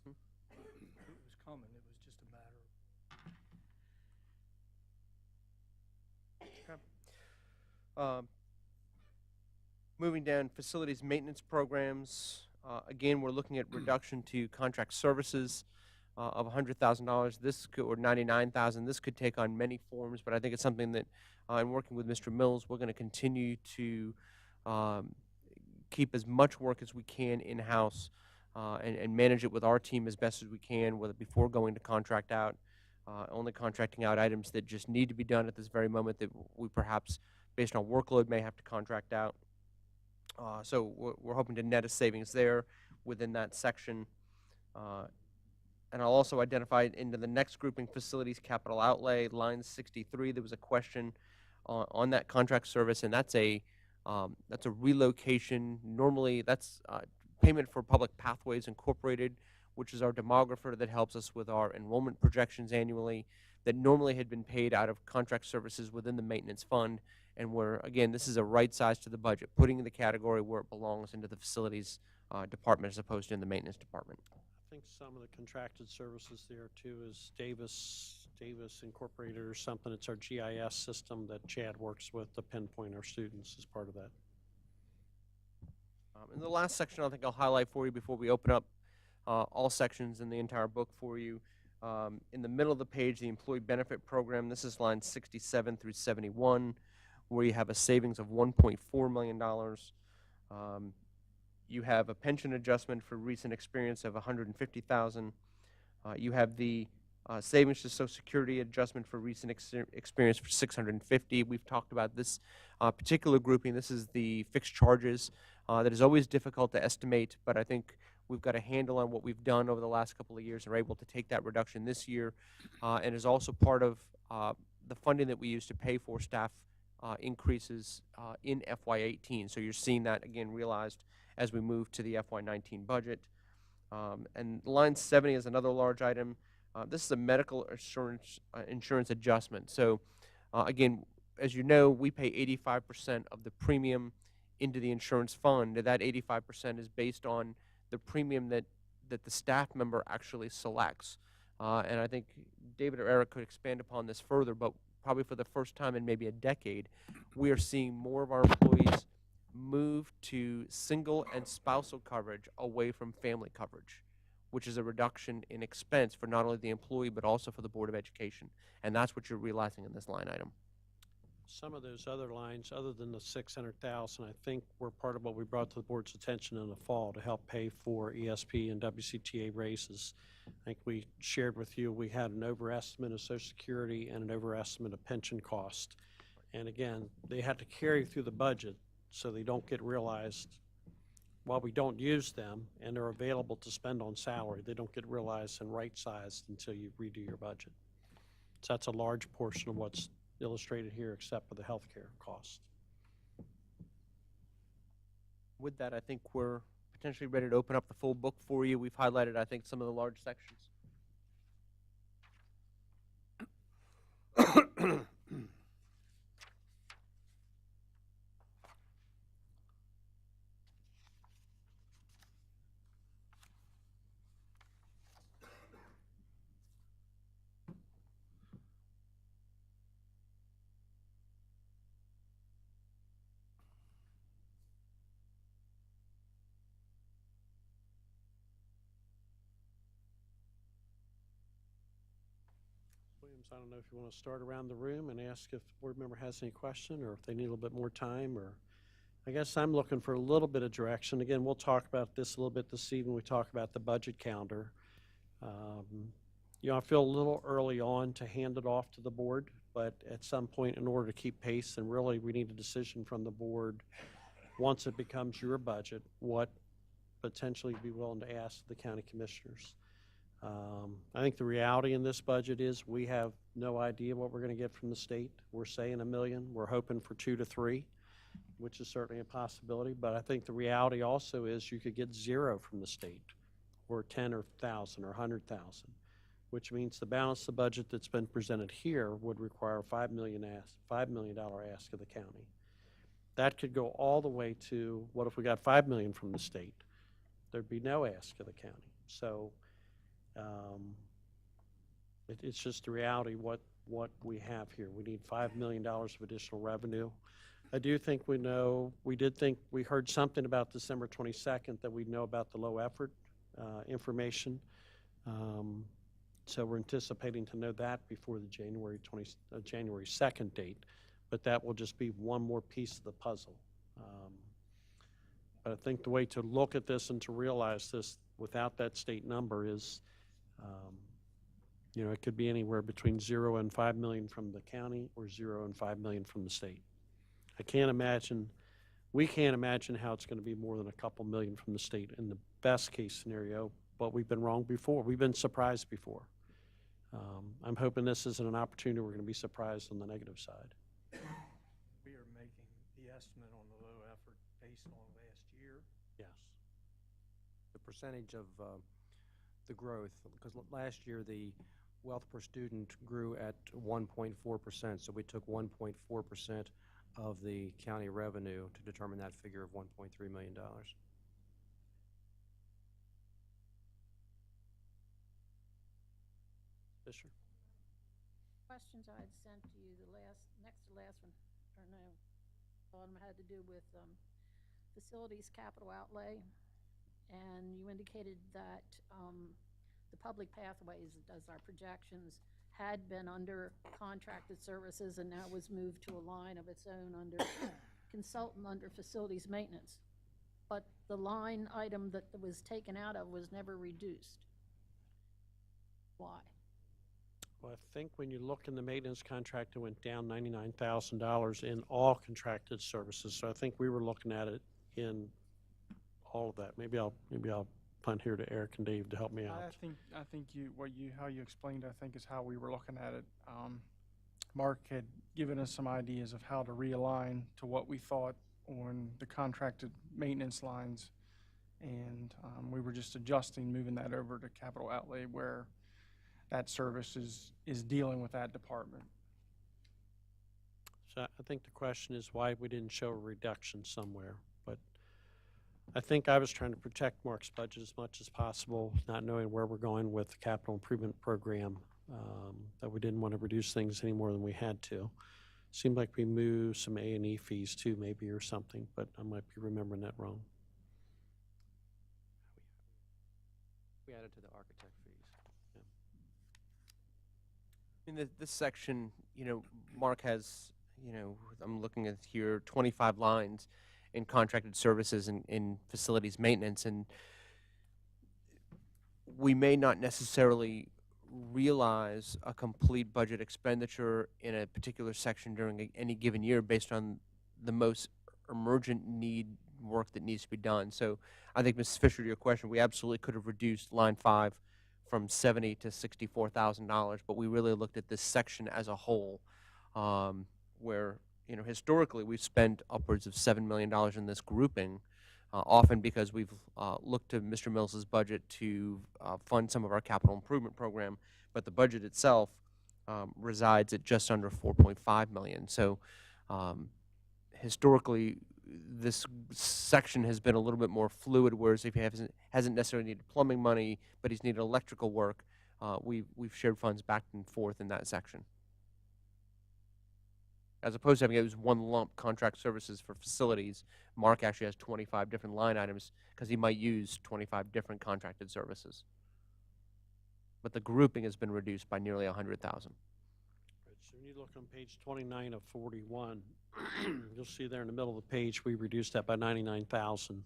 It was coming. It was just a matter of Moving down, facilities maintenance programs. Again, we're looking at reduction to contract services of $100,000. This could, or $99,000. This could take on many forms, but I think it's something that, in working with Mr. Mills, we're going to continue to keep as much work as we can in-house and manage it with our team as best as we can, whether before going to contract out, only contracting out items that just need to be done at this very moment that we perhaps, based on workload, may have to contract out. So we're hoping to net a savings there within that section. And I'll also identify into the next grouping, facilities capital outlay, line 63. There was a question on that contract service, and that's a relocation. Normally, that's payment for Public Pathways Incorporated, which is our demographer that helps us with our enrollment projections annually, that normally had been paid out of contract services within the maintenance fund. And again, this is a right size to the budget, putting in the category where it belongs into the facilities department as opposed to in the maintenance department. I think some of the contracted services there too is Davis Incorporated or something. It's our GIS system that Chad works with to pinpoint our students as part of that. And the last section I think I'll highlight for you before we open up all sections in the entire book for you. In the middle of the page, the employee benefit program, this is lines 67 through 71, where you have a savings of $1.4 million. You have a pension adjustment for recent experience of $150,000. You have the savings to Social Security adjustment for recent experience for $650,000. We've talked about this particular grouping. This is the fixed charges that is always difficult to estimate, but I think we've got a handle on what we've done over the last couple of years and are able to take that reduction this year, and is also part of the funding that we use to pay for staff increases in FY18. So you're seeing that again realized as we move to the FY19 budget. And line 70 is another large item. This is a medical insurance adjustment. So again, as you know, we pay 85% of the premium into the insurance fund. That 85% is based on the premium that the staff member actually selects. And I think David or Eric could expand upon this further, but probably for the first time in maybe a decade, we are seeing more of our employees move to single and spousal coverage away from family coverage, which is a reduction in expense for not only the employee but also for the Board of Education. And that's what you're realizing in this line item. Some of those other lines, other than the $600,000, I think were part of what we brought to the board's attention in the fall to help pay for ESP and WCTA raises. I think we shared with you we had an overestimate of Social Security and an overestimate of pension cost. And again, they had to carry through the budget so they don't get realized while we don't use them and they're available to spend on salary. They don't get realized and right-sized until you redo your budget. So that's a large portion of what's illustrated here except for the healthcare cost. With that, I think we're potentially ready to open up the full book for you. We've highlighted, I think, some of the large sections. Williams, I don't know if you want to start around the room and ask if the board member has any question or if they need a little bit more time, or I guess I'm looking for a little bit of direction. Again, we'll talk about this a little bit this evening. We talk about the budget calendar. You know, I feel a little early on to hand it off to the board, but at some point in order to keep pace, and really we need a decision from the board once it becomes your budget, what potentially be willing to ask the county commissioners. I think the reality in this budget is we have no idea what we're going to get from the state. We're saying $1 million. We're hoping for 2 to 3, which is certainly a possibility. But I think the reality also is you could get 0 from the state, or 10 or 1,000 or 100,000, which means the balance of the budget that's been presented here would require $5 million ask of the county. That could go all the way to, what if we got $5 million from the state? There'd be no ask of the county. So it's just the reality what we have here. We need $5 million of additional revenue. I do think we heard something about December 22nd that we know about the low effort information. So we're anticipating to know that before the January 2nd date, but that will just be one more piece of the puzzle. But I think the way to look at this and to realize this without that state number is, it could be anywhere between 0 and $5 million from the county or 0 and $5 million from the state. We can't imagine how it's going to be more than a couple million from the state in the best case scenario, but we've been wrong before. We've been surprised before. I'm hoping this isn't an opportunity we're going to be surprised on the negative side. We are making the estimate on the low effort based on last year. Yes. The percentage of the growth, because last year the wealth per student grew at 1.4%, so we took 1.4% of the county revenue to determine that figure of $1.3 million. Fisher? Questions I had sent to you, next to last one, or no, bottom had to do with facilities capital outlay, and you indicated that the public pathways, as our projections, had been under contracted services and now was moved to a line of its own under consultant under facilities maintenance. But the line item that was taken out of was never reduced. Why? Well, I think when you look in the maintenance contract, it went down $99,000 in all contracted services. So I think we were looking at it in all of that. Maybe I'll punt here to Eric and Dave to help me out. I think how you explained, I think, is how we were looking at it. Mark had given us some ideas of how to realign to what we thought on the contracted maintenance lines, and we were just adjusting, moving that over to capital outlay where that service is dealing with that department. So I think the question is why we didn't show a reduction somewhere. But I think I was trying to protect Mark's budget as much as possible, not knowing where we're going with the capital improvement program, that we didn't want to reduce things any more than we had to. Seemed like we moved some A&E fees too, maybe, or something, but I might be remembering that wrong. We added to the architect fees. In this section, Mark has, I'm looking at here, 25 lines in contracted services and in facilities maintenance, and we may not necessarily realize a complete budget expenditure in a particular section during any given year based on the most emergent work that needs to be done. So I think, Mrs. Fisher, to your question, we absolutely could have reduced line 5 from $70,000 to $64,000, but we really looked at this section as a whole, where historically we've spent upwards of $7 million in this grouping, often because we've looked to Mr. Mills's budget to fund some of our capital improvement program, but the budget itself resides at just under $4.5 million. So historically, this section has been a little bit more fluid, whereas if he hasn't necessarily needed plumbing money, but he's needed electrical work, we've shared funds back and forth in that section. As opposed to having it as one lump contract services for facilities, Mark actually has 25 different line items because he might use 25 different contracted services. But the grouping has been reduced by nearly 100,000. So when you look on page 29 of 41, you'll see there in the middle of the page, we reduced that by 99,000.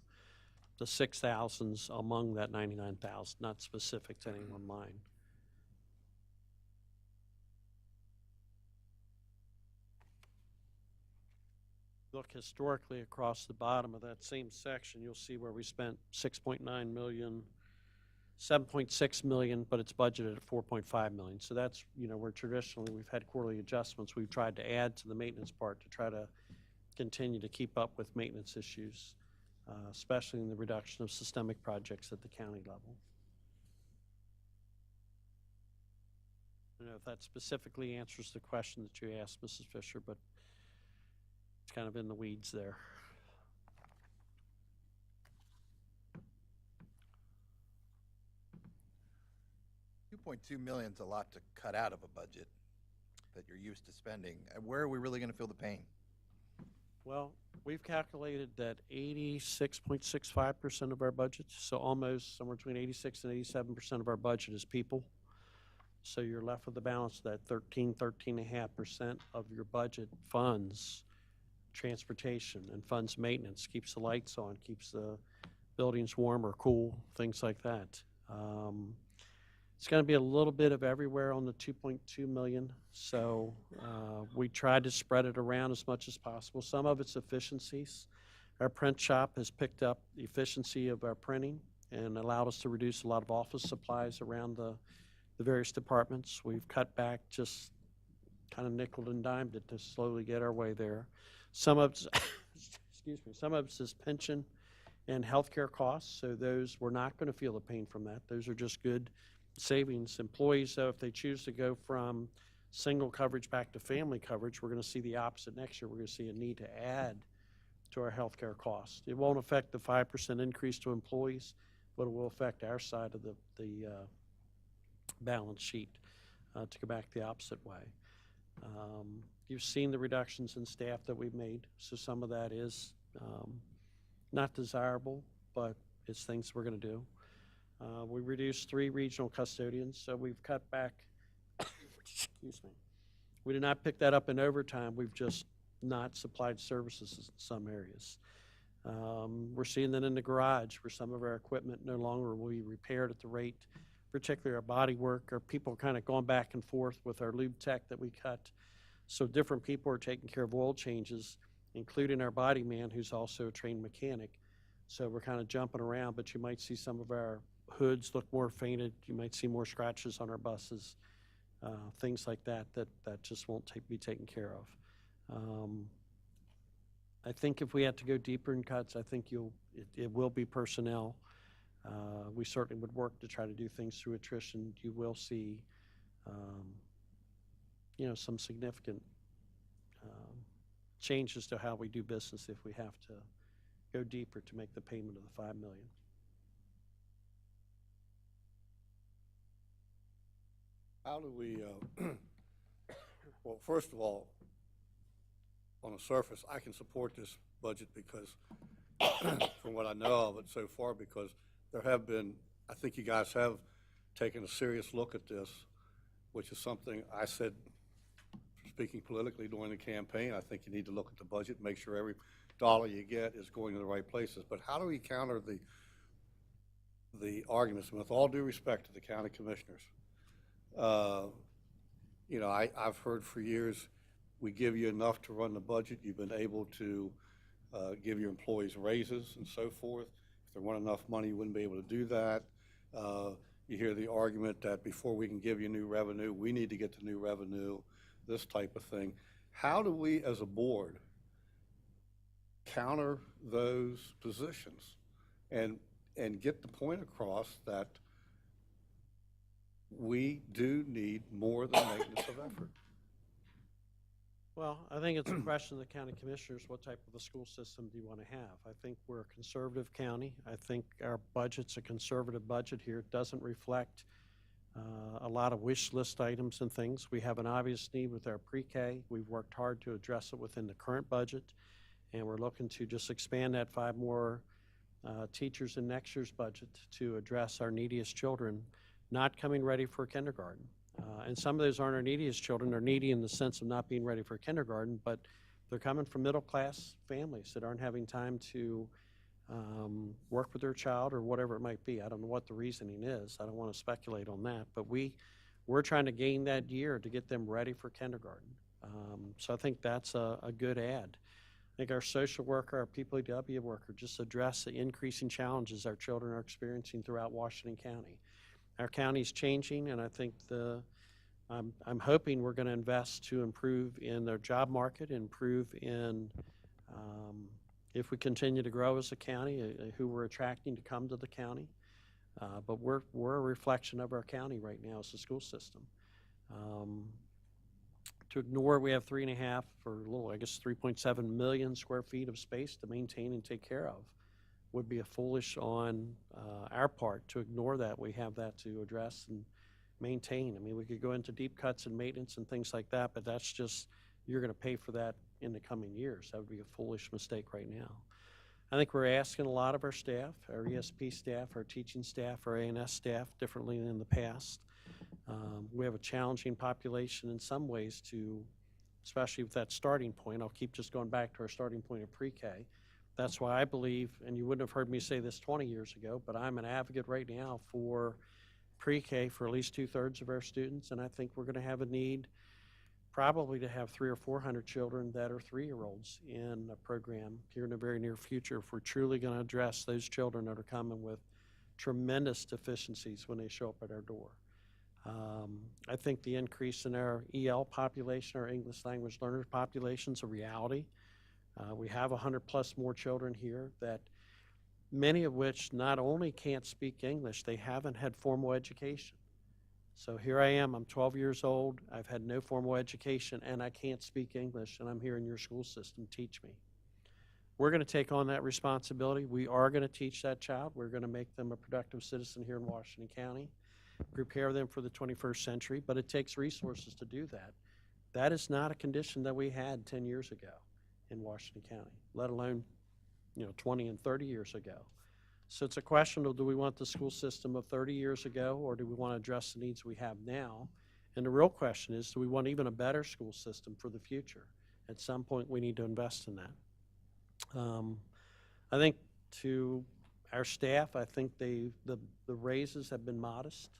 The 6,000's among that 99,000, not specific to any one line. Look historically across the bottom of that same section, you'll see where we spent $6.9 million 7.6 million, but it's budgeted at 4.5 million. So that's, where traditionally we've had quarterly adjustments. We've tried to add to the maintenance part to try to continue to keep up with maintenance issues, especially in the reduction of systemic projects at the county level. I don't know if that specifically answers the question that you asked, Mrs. Fisher, but it's kind of in the weeds there. $2.2 million's a lot to cut out of a budget that you're used to spending. Where are we really going to feel the pain? Well, we've calculated that 86.65% of our budget, so almost somewhere between 86 and 87% of our budget is people. So you're left with the balance of that 13.5% of your budget funds transportation and funds maintenance, keeps the lights on, keeps the buildings warm or cool, things like that. It's going to be a little bit of everywhere on the 2.2 million. So we tried to spread it around as much as possible. Some of it's efficiencies. Our print shop has picked up the efficiency of our printing and allowed us to reduce a lot of office supplies around the various departments. We've cut back, just kind of nickel and dimed it to slowly get our way there. Some of it's, excuse me, some of it's is pension and healthcare costs. So those, we're not going to feel the pain from that. Those are just good savings. Employees, though, if they choose to go from single coverage back to family coverage, we're going to see the opposite next year. We're going to see a need to add to our healthcare costs. It won't affect the 5% increase to employees, but it will affect our side of the balance sheet to go back the opposite way. You've seen the reductions in staff that we've made, so some of that is not desirable, but it's things we're going to do. We reduced 3 regional custodians, so we've cut back, excuse me. We did not pick that up in overtime. We've just not supplied services in some areas. We're seeing that in the garage where some of our equipment no longer will be repaired at the rate, particularly our body work, or people kind of going back and forth with our lube tech that we cut. So different people are taking care of oil changes, including our body man who's also a trained mechanic. So we're kind of jumping around, but you might see some of our hoods look more faded. You might see more scratches on our buses, things like that just won't be taken care of. I think if we had to go deeper in cuts, I think it will be personnel. We certainly would work to try to do things through attrition. You will see, some significant changes to how we do business if we have to go deeper to make the payment of the $5 million. How do we, well, first of all, on the surface, I can support this budget because, from what I know of it so far, because there have been, I think you guys have taken a serious look at this, which is something I said, speaking politically during the campaign. I think you need to look at the budget, make sure every dollar you get is going to the right places. But how do we counter the arguments? And with all due respect to the county commissioners, I've heard for years, we give you enough to run the budget. You've been able to give your employees raises and so forth. If there weren't enough money, you wouldn't be able to do that. You hear the argument that before we can give you new revenue, we need to get the new revenue, this type of thing. How do we, as a board, counter those positions and get the point across that we do need more than maintenance of effort? Well, I think it's a question of the county commissioners, what type of a school system do you want to have? I think we're a conservative county. I think our budget's a conservative budget here. It doesn't reflect a lot of wish list items and things. We have an obvious need with our pre-K. We've worked hard to address it within the current budget, and we're looking to just expand that 5 more teachers in next year's budget to address our neediest children not coming ready for kindergarten. And some of those aren't our neediest children. They're needy in the sense of not being ready for kindergarten, but they're coming from middle-class families that aren't having time to work with their child or whatever it might be. I don't know what the reasoning is. I don't want to speculate on that. But we're trying to gain that year to get them ready for kindergarten. So I think that's a good add. think our social worker, our PPW worker, just address the increasing challenges our children are experiencing throughout Washington County. Our county's changing, and I think I'm hoping we're going to invest to improve in their job market, improve in, if we continue to grow as a county, who we're attracting to come to the county. But we're a reflection of our county right now as a school system. To ignore, we have 3.5 or a little, I guess 3.7 million square feet of space to maintain and take care of would be a foolish on our part to ignore that. We have that to address and maintain. I mean, we could go into deep cuts and maintenance and things like that, but that's just, you're going to pay for that in the coming years. That would be a foolish mistake right now. I think we're asking a lot of our staff, our ESP staff, our teaching staff, our A&S staff differently than in the past. We have a challenging population in some ways to, especially with that starting point. I'll keep just going back to our starting point of pre-K. That's why I believe, and you wouldn't have heard me say this 20 years ago, but I'm an advocate right now for pre-K for at least 2/3 of our students, and I think we're going to have a need probably to have 300 or 400 children that are 3-year-olds in a program here in the very near future if we're truly going to address those children that are coming with tremendous deficiencies when they show up at our door. I think the increase in our EL population, our English language learner population, is a reality. We have 100+ more children here that many of which not only can't speak English, they haven't had formal education. So here I am, I'm 12 years old, I've had no formal education, and I can't speak English, and I'm here in your school system, teach me. We're going to take on that responsibility. We are going to teach that child. We're going to make them a productive citizen here in Washington County, prepare them for the 21st century, but it takes resources to do that. That is not a condition that we had 10 years ago in Washington County, let alone 20 and 30 years ago. So it's a question of, do we want the school system of 30 years ago, or do we want to address the needs we have now? And the real question is, do we want even a better school system for the future? At some point, we need to invest in that. I think to our staff, I think the raises have been modest.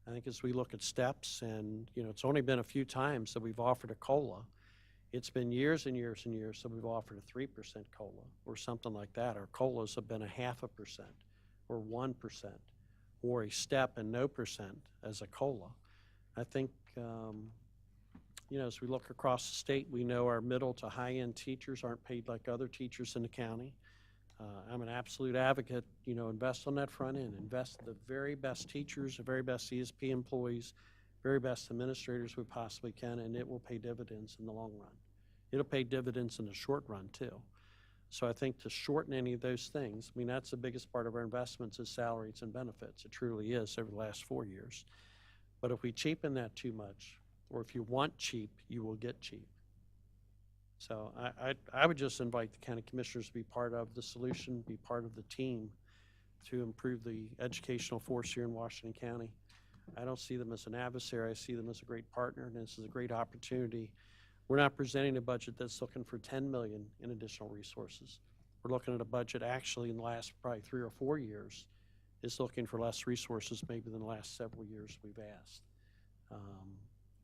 I think as we look at steps, and it's only been a few times that we've offered a COLA. It's been years and years and years that we've offered a 3% COLA or something like that. Our COLAs have been 0.5% or 1% or a step and no percent as a COLA. I think, as we look across the state, we know our middle to high-end teachers aren't paid like other teachers in the county. I'm an absolute advocate, invest on that front end, invest in the very best teachers, the very best CSP employees, very best administrators we possibly can, and it will pay dividends in the long run. It'll pay dividends in the short run, too. So I think to shorten any of those things, that's the biggest part of our investments is salaries and benefits. It truly is over the last 4 years. But if we cheapen that too much, or if you want cheap, you will get cheap. So I would just invite the county commissioners to be part of the solution, be part of the team to improve the educational force here in Washington County. I don't see them as an adversary. I see them as a great partner, and this is a great opportunity. We're not presenting a budget that's looking for $10 million in additional resources. We're looking at a budget actually in the last probably 3 or 4 years is looking for less resources maybe than the last several years we've asked,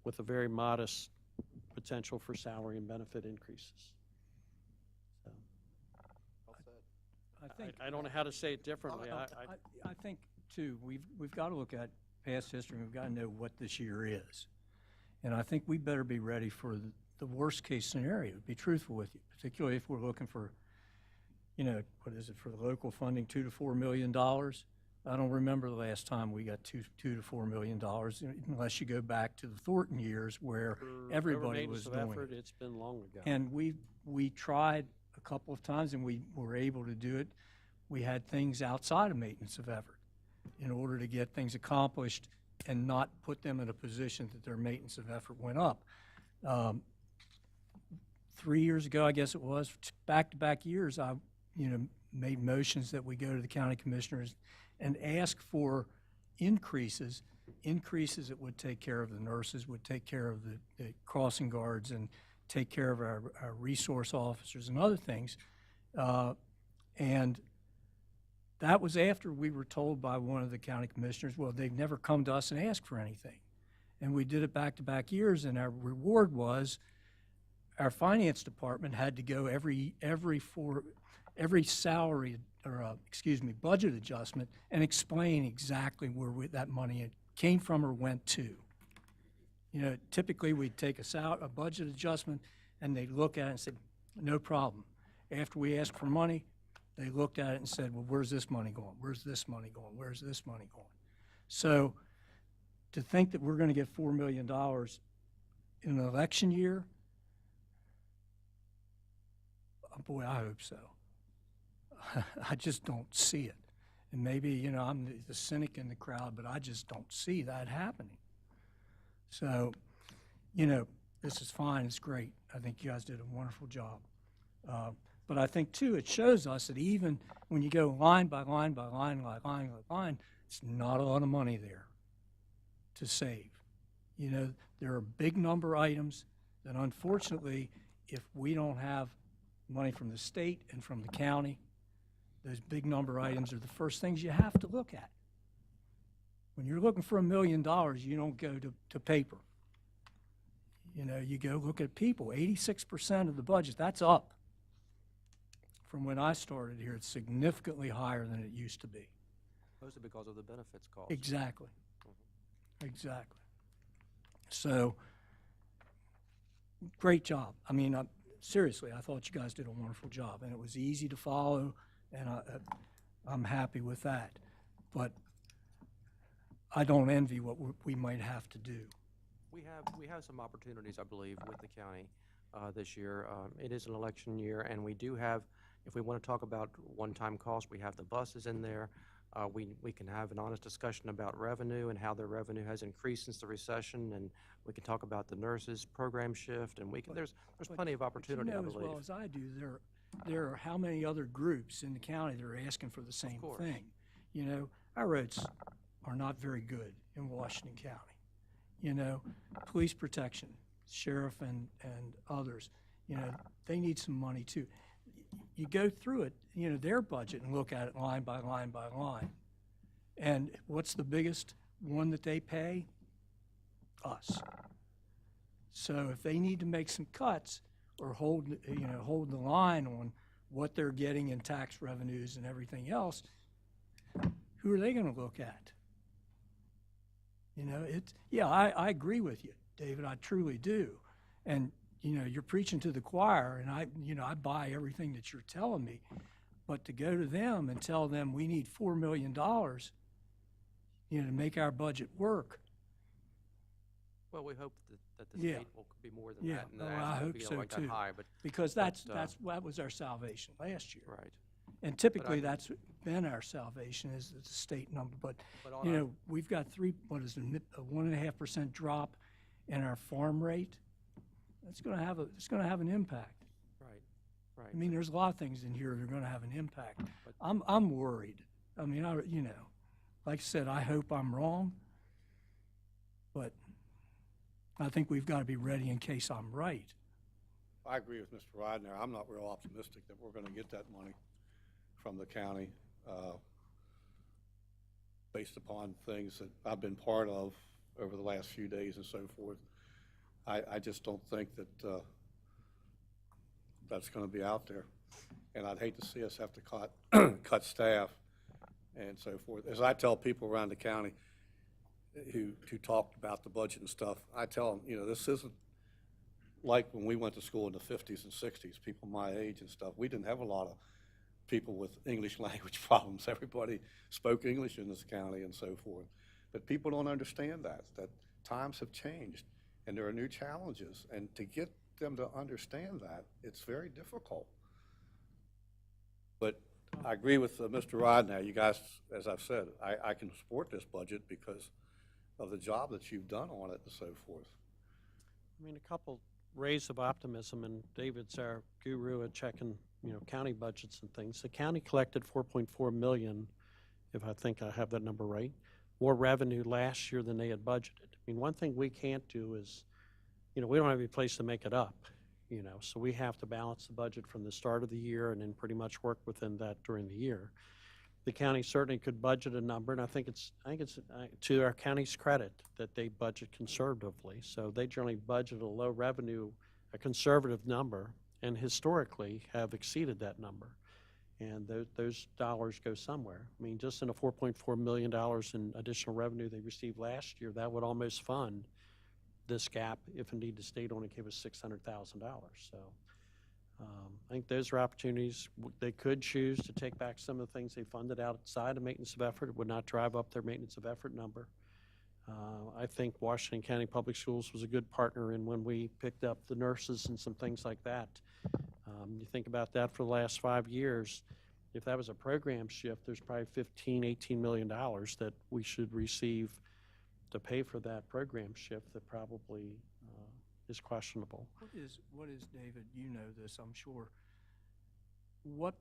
with a very modest potential for salary and benefit increases. So, I don't know how to say it differently. I think, too, we've got to look at past history, and we've got to know what this year is. And I think we better be ready for the worst-case scenario, to be truthful with you, particularly if we're looking for, what is it, for the local funding, $2 to $4 million. I don't remember the last time we got $2 to $4 million, unless you go back to the Thornton years where everybody was doing effort, it. it's been long ago. And we tried a couple of times, and we were able to do it. We had things outside of maintenance of effort in order to get things accomplished and not put them in a position that their maintenance of effort went up. 3 years ago, I guess it was, back-to-back years, I made motions that we go to the county commissioners and ask for increases that would take care of the nurses, would take care of the crossing guards, and take care of our resource officers and other things. And that was after we were told by one of the county commissioners, well, they've never come to us and asked for anything. And we did it back-to-back years, and our reward was our finance department had to go every salary, or, budget adjustment and explain exactly where that money came from or went to. You know, typically we'd take a budget adjustment and they'd look at it and say, no problem. After we asked for money, they looked at it and said, well, where's this money going? Where's this money going? Where's this money going? So to think that we're going to get $4 million in an election year, boy, I hope so. I just don't see it. And maybe, you know, I'm the cynic in the crowd, but I just don't see that happening. So, you know, this is fine, it's great. I think you guys did a wonderful job. But I think, too, it shows us that even when you go line by line by line by line by line, it's not a lot of money there to save. You know, there are big number items that, unfortunately, if we don't have money from the state and from the county, those big number items are the first things you have to look at. When you're looking for $1 million, you don't go to paper. You know, you go look at people. 86% of the budget, that's up. From when I started here, it's significantly higher than it used to be. Mostly because of the benefits cost. Exactly. Exactly. So, great job. I mean, seriously, I thought you guys did a wonderful job, and it was easy to follow, and I'm happy with that. But I don't envy what we might have to do. We have some opportunities, I believe, with the county this year. It is an election year, and we do have, if we want to talk about one-time costs, we have the buses in there. We can have an honest discussion about revenue and how their revenue has increased since the recession, and we can talk about the nurses program shift, and there's plenty of opportunity, But you know, I believe. as well as I do, there are how many other groups in the county that are asking for the same course. thing. You know, our roads are not very good in Washington County. You know, police protection, sheriff and others, you know, they need some money too. You go through it, you know, their budget and look at it line by line by line. And what's the biggest one that they pay? Us. So if they need to make some cuts or hold the line on what they're getting in tax revenues and everything else, who are they going to look at? You know, I agree with you, David, I truly do. And, you know, you're preaching to the choir, and I buy everything that you're telling me. But to go to them and tell them we need $4 million, you know, to make our budget work. Well, we hope that the state will be more than that, and the I ask won't hope be so like too. that high, but. Because that was our salvation last year. Right. And typically, that's been our salvation, is the state number. But on you know, we've got a 1.5% drop in our farm rate. It's going to have an impact. Right. I mean, there's a lot of things in here that are going to have an impact. I'm worried. I mean, you know, like I said, I hope I'm wrong, but I think we've got to be ready in case I'm right. I agree with Mr. Rodner. I'm not real optimistic that we're going to get that money from the county based upon things that I've been part of over the last few days and so forth. I just don't think that that's going to be out there. And I'd hate to see us have to cut staff and so forth. As I tell people around the county who talked about the budget and stuff, I tell them, you know, this isn't like when we went to school in the 50s and 60s, people my age and stuff. We didn't have a lot of people with English language problems. Everybody spoke English in this county and so forth. But people don't understand that times have changed and there are new challenges. And to get them to understand that, it's very difficult. But I agree with Mr. Rodner. You guys, as I've said, I can support this budget because of the job that you've done on it and so forth. I mean, a couple rays of optimism, and David's our guru at checking, you know, county budgets and things. The county collected $4.4 million, if I think I have that number right, more revenue last year than they had budgeted. I mean, one thing we can't do is, you know, we don't have any place to make it up, you know, so we have to balance the budget from the start of the year and then pretty much work within that during the year. The county certainly could budget a number, and I think it's to our county's credit that they budget conservatively. So they generally budget a low revenue a conservative number and historically have exceeded that number. And those dollars go somewhere. I mean, just in the $4.4 million in additional revenue they received last year, that would almost fund this gap if indeed the state only gave us $600,000. So I think those are opportunities. They could choose to take back some of the things they funded outside of maintenance of effort. It would not drive up their maintenance of effort number. I think Washington County Public Schools was a good partner in when we picked up the nurses and some things like that. You think about that for the last 5 years, if that was a program shift, there's probably $18 million that we should receive to pay for that program shift that probably is questionable. What is, David, you know this, I'm sure. What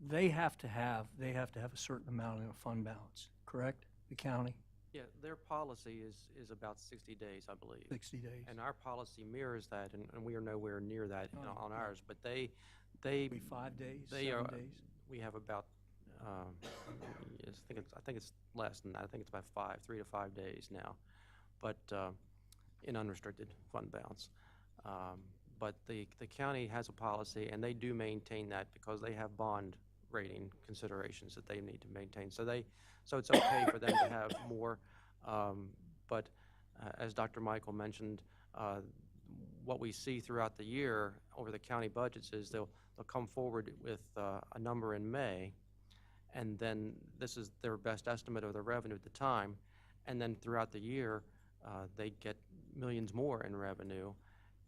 they have to have a certain amount in a fund balance, correct? The county, Yeah, their policy is about 60 days, I believe. 60 days. And our policy mirrors that, and we are nowhere near that on ours, but they, Maybe 5 days, they 7 are, days? we have about, yes, I think it's less than that. I think it's about 3 to 5 days now, but in unrestricted fund balance. But the county has a policy, and they do maintain that because they have bond rating considerations that they need to maintain. So it's okay for them to have more, but as Dr. Michael mentioned, what we see throughout the year over the county budgets is they'll come forward with a number in May, and then this is their best estimate of their revenue at the time, and then throughout the year they get millions more in revenue,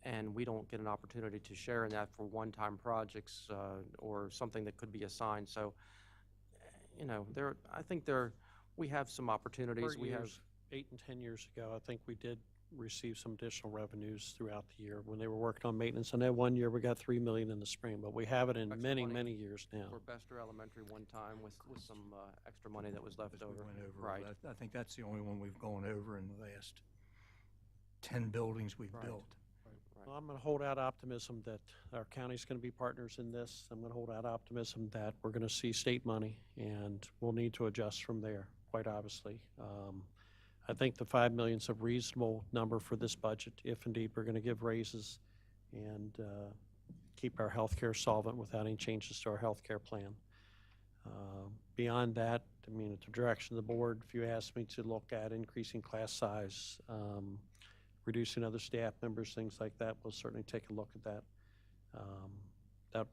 and we don't get an opportunity to share in that for one-time projects or something that could be assigned. So, you know, I think we have some opportunities. We have 8 and 10 years ago, I think we did receive some additional revenues throughout the year when they were working on maintenance. I know one year we got $3 million in the spring, but we have it in Extra many, money many years now. for Bester Elementary one time with some extra money that was left Because we over. went over Right. that. I think that's the only one we've gone over in the last 10 buildings we've Right. built. Well, I'm going to hold out optimism that our county's going to be partners in this. I'm going to hold out optimism that we're going to see state money, and we'll need to adjust from there, quite obviously. I think the $5 million is a reasonable number for this budget, if indeed we're going to give raises and keep our health care solvent without any changes to our health care plan. Beyond that, I mean, at the direction of the board, if you ask me to look at increasing class size, reducing other staff members, things like that, we'll certainly take a look at that.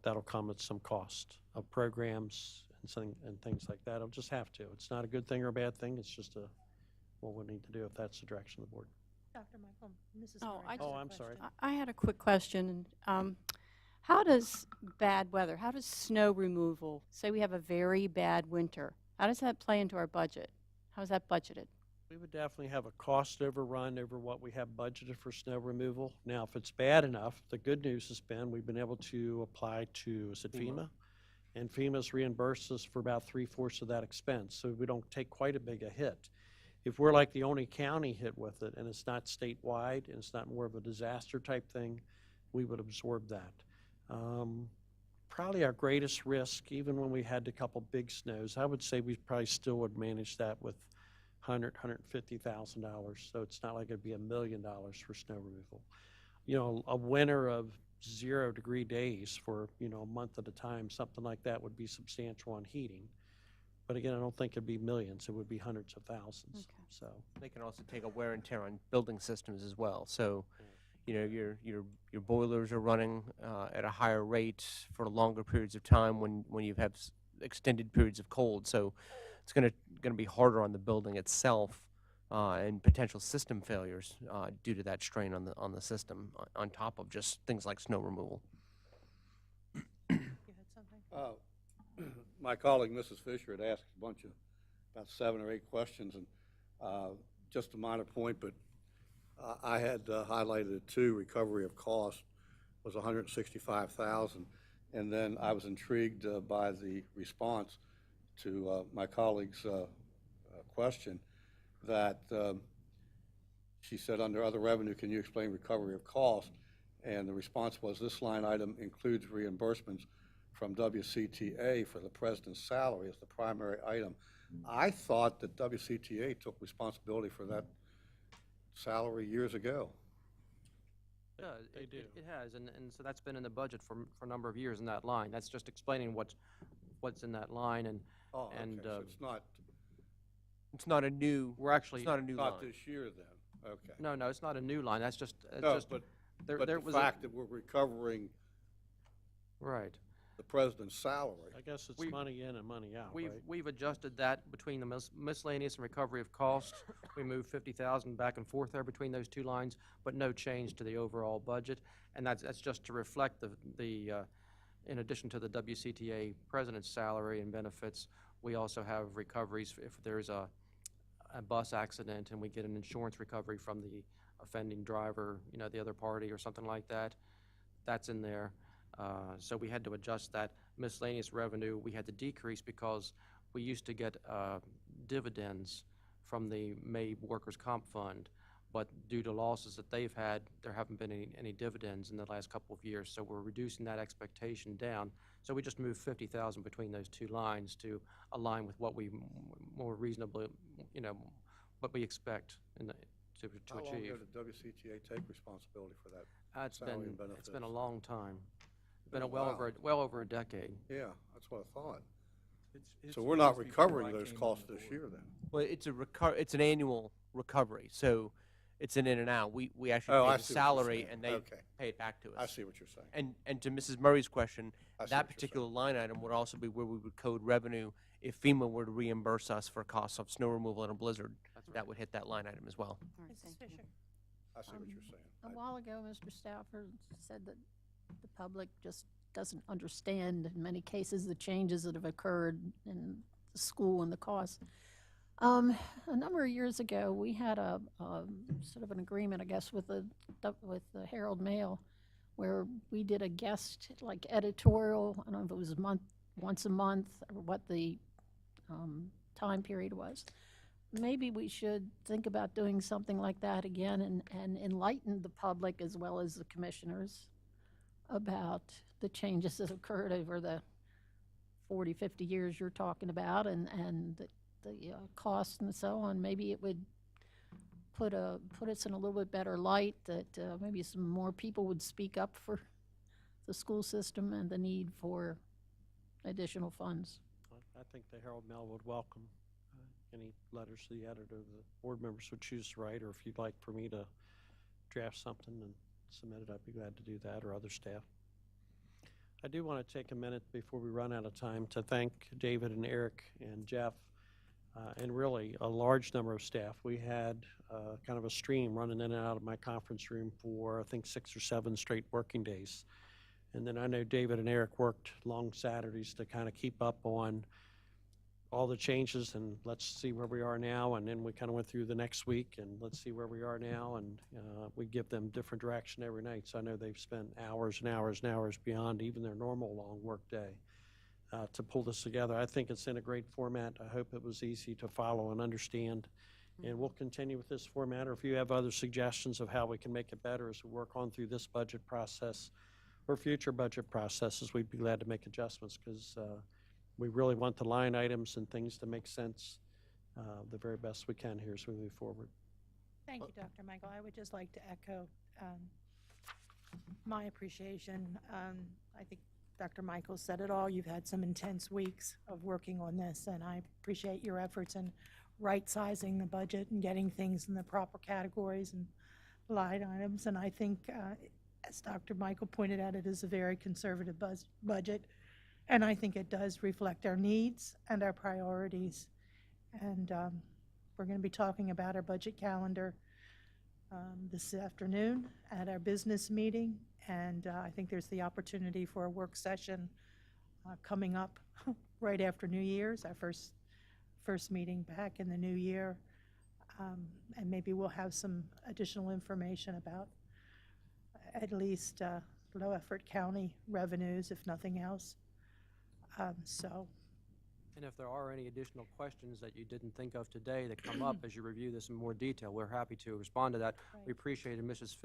That'll come at some cost of programs and things like that. It'll just have to. It's not a good thing or a bad thing. It's just what we need to do if that's the direction of the board. Dr. Michael, Mrs. Oh, Curran has a I'm sorry. question. I had a quick question. How does bad weather, how does snow removal, say we have a very bad winter, how does that play into our budget? How is that budgeted? We would definitely have a cost overrun over what we have budgeted for snow removal. Now, if it's bad enough, the good news has been we've been able to apply to, is it FEMA? And FEMA's reimbursed us for about 3/4 of that expense, so we don't take quite a big a hit. If we're like the only county hit with it and it's not statewide and it's not more of a disaster type thing, we would absorb that. Probably our greatest risk, even when we had a couple big snows, I would say we probably still would manage that with $150,000. So it's not like it'd be $1 million for snow removal. You know, a winter of 0-degree days for, you know, a month at a time, something like that would be substantial on heating. But again, I don't think it'd be millions. It would be hundreds of thousands. Okay. So They can also take a wear and tear on building systems as well. So, you know, your boilers are running at a higher rate for longer periods of time when you have extended periods of cold. So it's going to be harder on the building itself and potential system failures due to that strain on the system on top of just things like snow removal. You had something? My colleague, Mrs. Fisher, had asked a bunch of, about 7 or 8 questions, and just a minor point, but I had highlighted it too. Recovery of cost was $165,000, and then I was intrigued by the response to my colleague's question that she said, under other revenue, can you explain recovery of cost? And the response was, this line item includes reimbursements from WCTA for the president's salary as the primary item. I thought that WCTA took responsibility for that salary years ago. does. They do. It has, and so that's been in the budget for a number of years in that line. That's just explaining what's in that line, and, Oh, okay, and, so it's not, It's not a new, we're actually, it's not a new not line. this year then, okay. no, it's not a new line, that's just, No, but there the was a. fact that we're recovering Right. the president's salary, I guess it's We- money in and money out, right? We've adjusted that between the miscellaneous and recovery of costs. We moved 50,000 back and forth there between those two lines, but no change to the overall budget. And that's just to reflect in addition to the WCTA president's salary and benefits, we also have recoveries if there's a bus accident and we get an insurance recovery from the offending driver, the other party or something like that. That's in there. So we had to adjust that miscellaneous revenue. We had to decrease because we used to get dividends from the May Workers' Comp Fund, but due to losses that they've had, there haven't been any dividends in the last couple of years. So we're reducing that expectation down. So we just moved 50,000 between those two lines to align with what we more reasonably, what we expect to how long achieve. ago did WCTA take responsibility for that? It's salary been and it's been a benefits? long time. It's been Been a a well over a decade. Yeah, that's what I thought. It's So we're not years before recovering I those came on costs the this board. year then? Well, it's an annual recovery, so it's an in and out. We actually Oh, pay I the see what you're salary saying. and they Okay. pay it back to us. I see what you're saying. And to Mrs. Murray's question, I see that what you're particular line item would also be where we would code revenue if FEMA were to reimburse us for costs of snow removal in a blizzard. That's right. That would hit that line item as well. All right, Mrs. thank you. Fisher? I see what you're saying. A while ago, Mr. Stafford said that the public just doesn't understand, in many cases, the changes that have occurred in the school and the costs. A number of years ago, we had a sort of an agreement, I guess, with the Herald Mail, where we did a guest, like, editorial. I don't know if it was once a month, or what the time period was. Maybe we should think about doing something like that again and enlighten the public as well as the commissioners about the changes that occurred over the 40, 50 years you're talking about, and the costs and so on. Maybe it would put us in a little bit better light, that maybe some more people would speak up for the school system and the need for additional funds. I think the Herald Mail would welcome any letters the editor, the board members would choose to write, or if you'd like for me to draft something and submit it, I'd be glad to do that, or other staff. I do want to take a minute before we run out of time to thank David and Eric and Jeff, and really a large number of staff. We had kind of a stream running in and out of my conference room for, I think, 6 or 7 straight working days. And then I know David and Eric worked long Saturdays to kind of keep up on all the changes, and let's see where we are now. And then we kind of went through the next week, and let's see where we are now. And we give them different direction every night. So I know they've spent hours and hours and hours beyond even their normal long work day to pull this together. I think it's in a great format. I hope it was easy to follow and understand. And we'll continue with this format, or if you have other suggestions of how we can make it better as we work on through this budget process or future budget processes, we'd be glad to make adjustments, because we really want the line items and things to make sense the very best we can here as we move forward. Thank you, Dr. Michael. I would just like to echo my appreciation. I think Dr. Michael said it all. You've had some intense weeks of working on this, and I appreciate your efforts in right-sizing the budget and getting things in the proper categories and line items. And I think, as Dr. Michael pointed out, it is a very conservative budget, and I think it does reflect our needs and our priorities. And we're going to be talking about our budget calendar this afternoon at our business meeting, and I think there's the opportunity for a work session coming up right after New Year's, our first meeting back in the new year, and maybe we'll have some additional information about at least low-effort county revenues, if nothing else. And if there are any additional questions that you didn't think of today that come up as you review this in more detail, we're happy to respond to that. Right. We appreciated Mrs.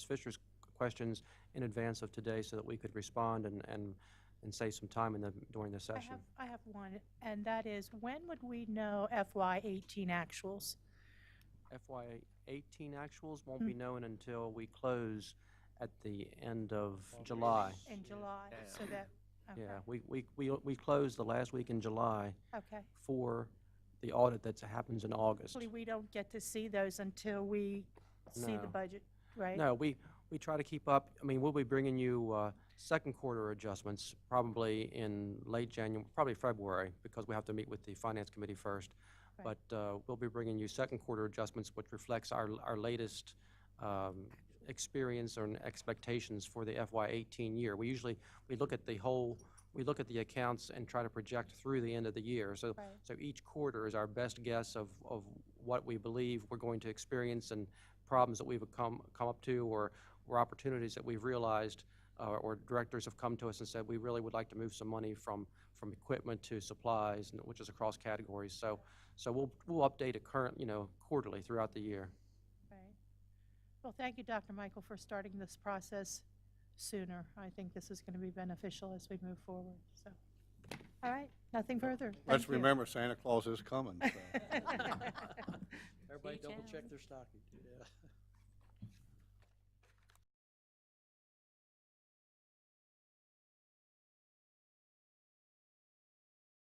Fisher's questions in advance of today so that we could respond and save some time during the session. I have one, and that is, when would we know FY18 actuals? FY18 actuals won't be known until we close at the end of July. In July, so that, okay, Yeah, we closed the last week in July okay. for the audit that happens in August. Actually, we don't get to see those until we see the No. budget, right? No, we try to keep up. I mean, we'll be bringing you second quarter adjustments probably in late January, probably February, because we have to meet with the Finance Committee first. Right. But we'll be bringing you second quarter adjustments, which reflects our latest experience and expectations for the FY18 year. We usually, we look at the accounts and try to project through the end of the year. So, Right. so each quarter is our best guess of what we believe we're going to experience and problems that we've come up to, or opportunities that we've realized, or directors have come to us and said, we really would like to move some money from equipment to supplies, which is across categories. So we'll update it quarterly throughout the year. Right. Well, thank you, Dr. Michael, for starting this process sooner. I think this is going to be beneficial as we move forward, so. All right, nothing further. Let's Thank you. remember Santa Claus is coming, so. Everybody Be double check town. their stocking, yeah.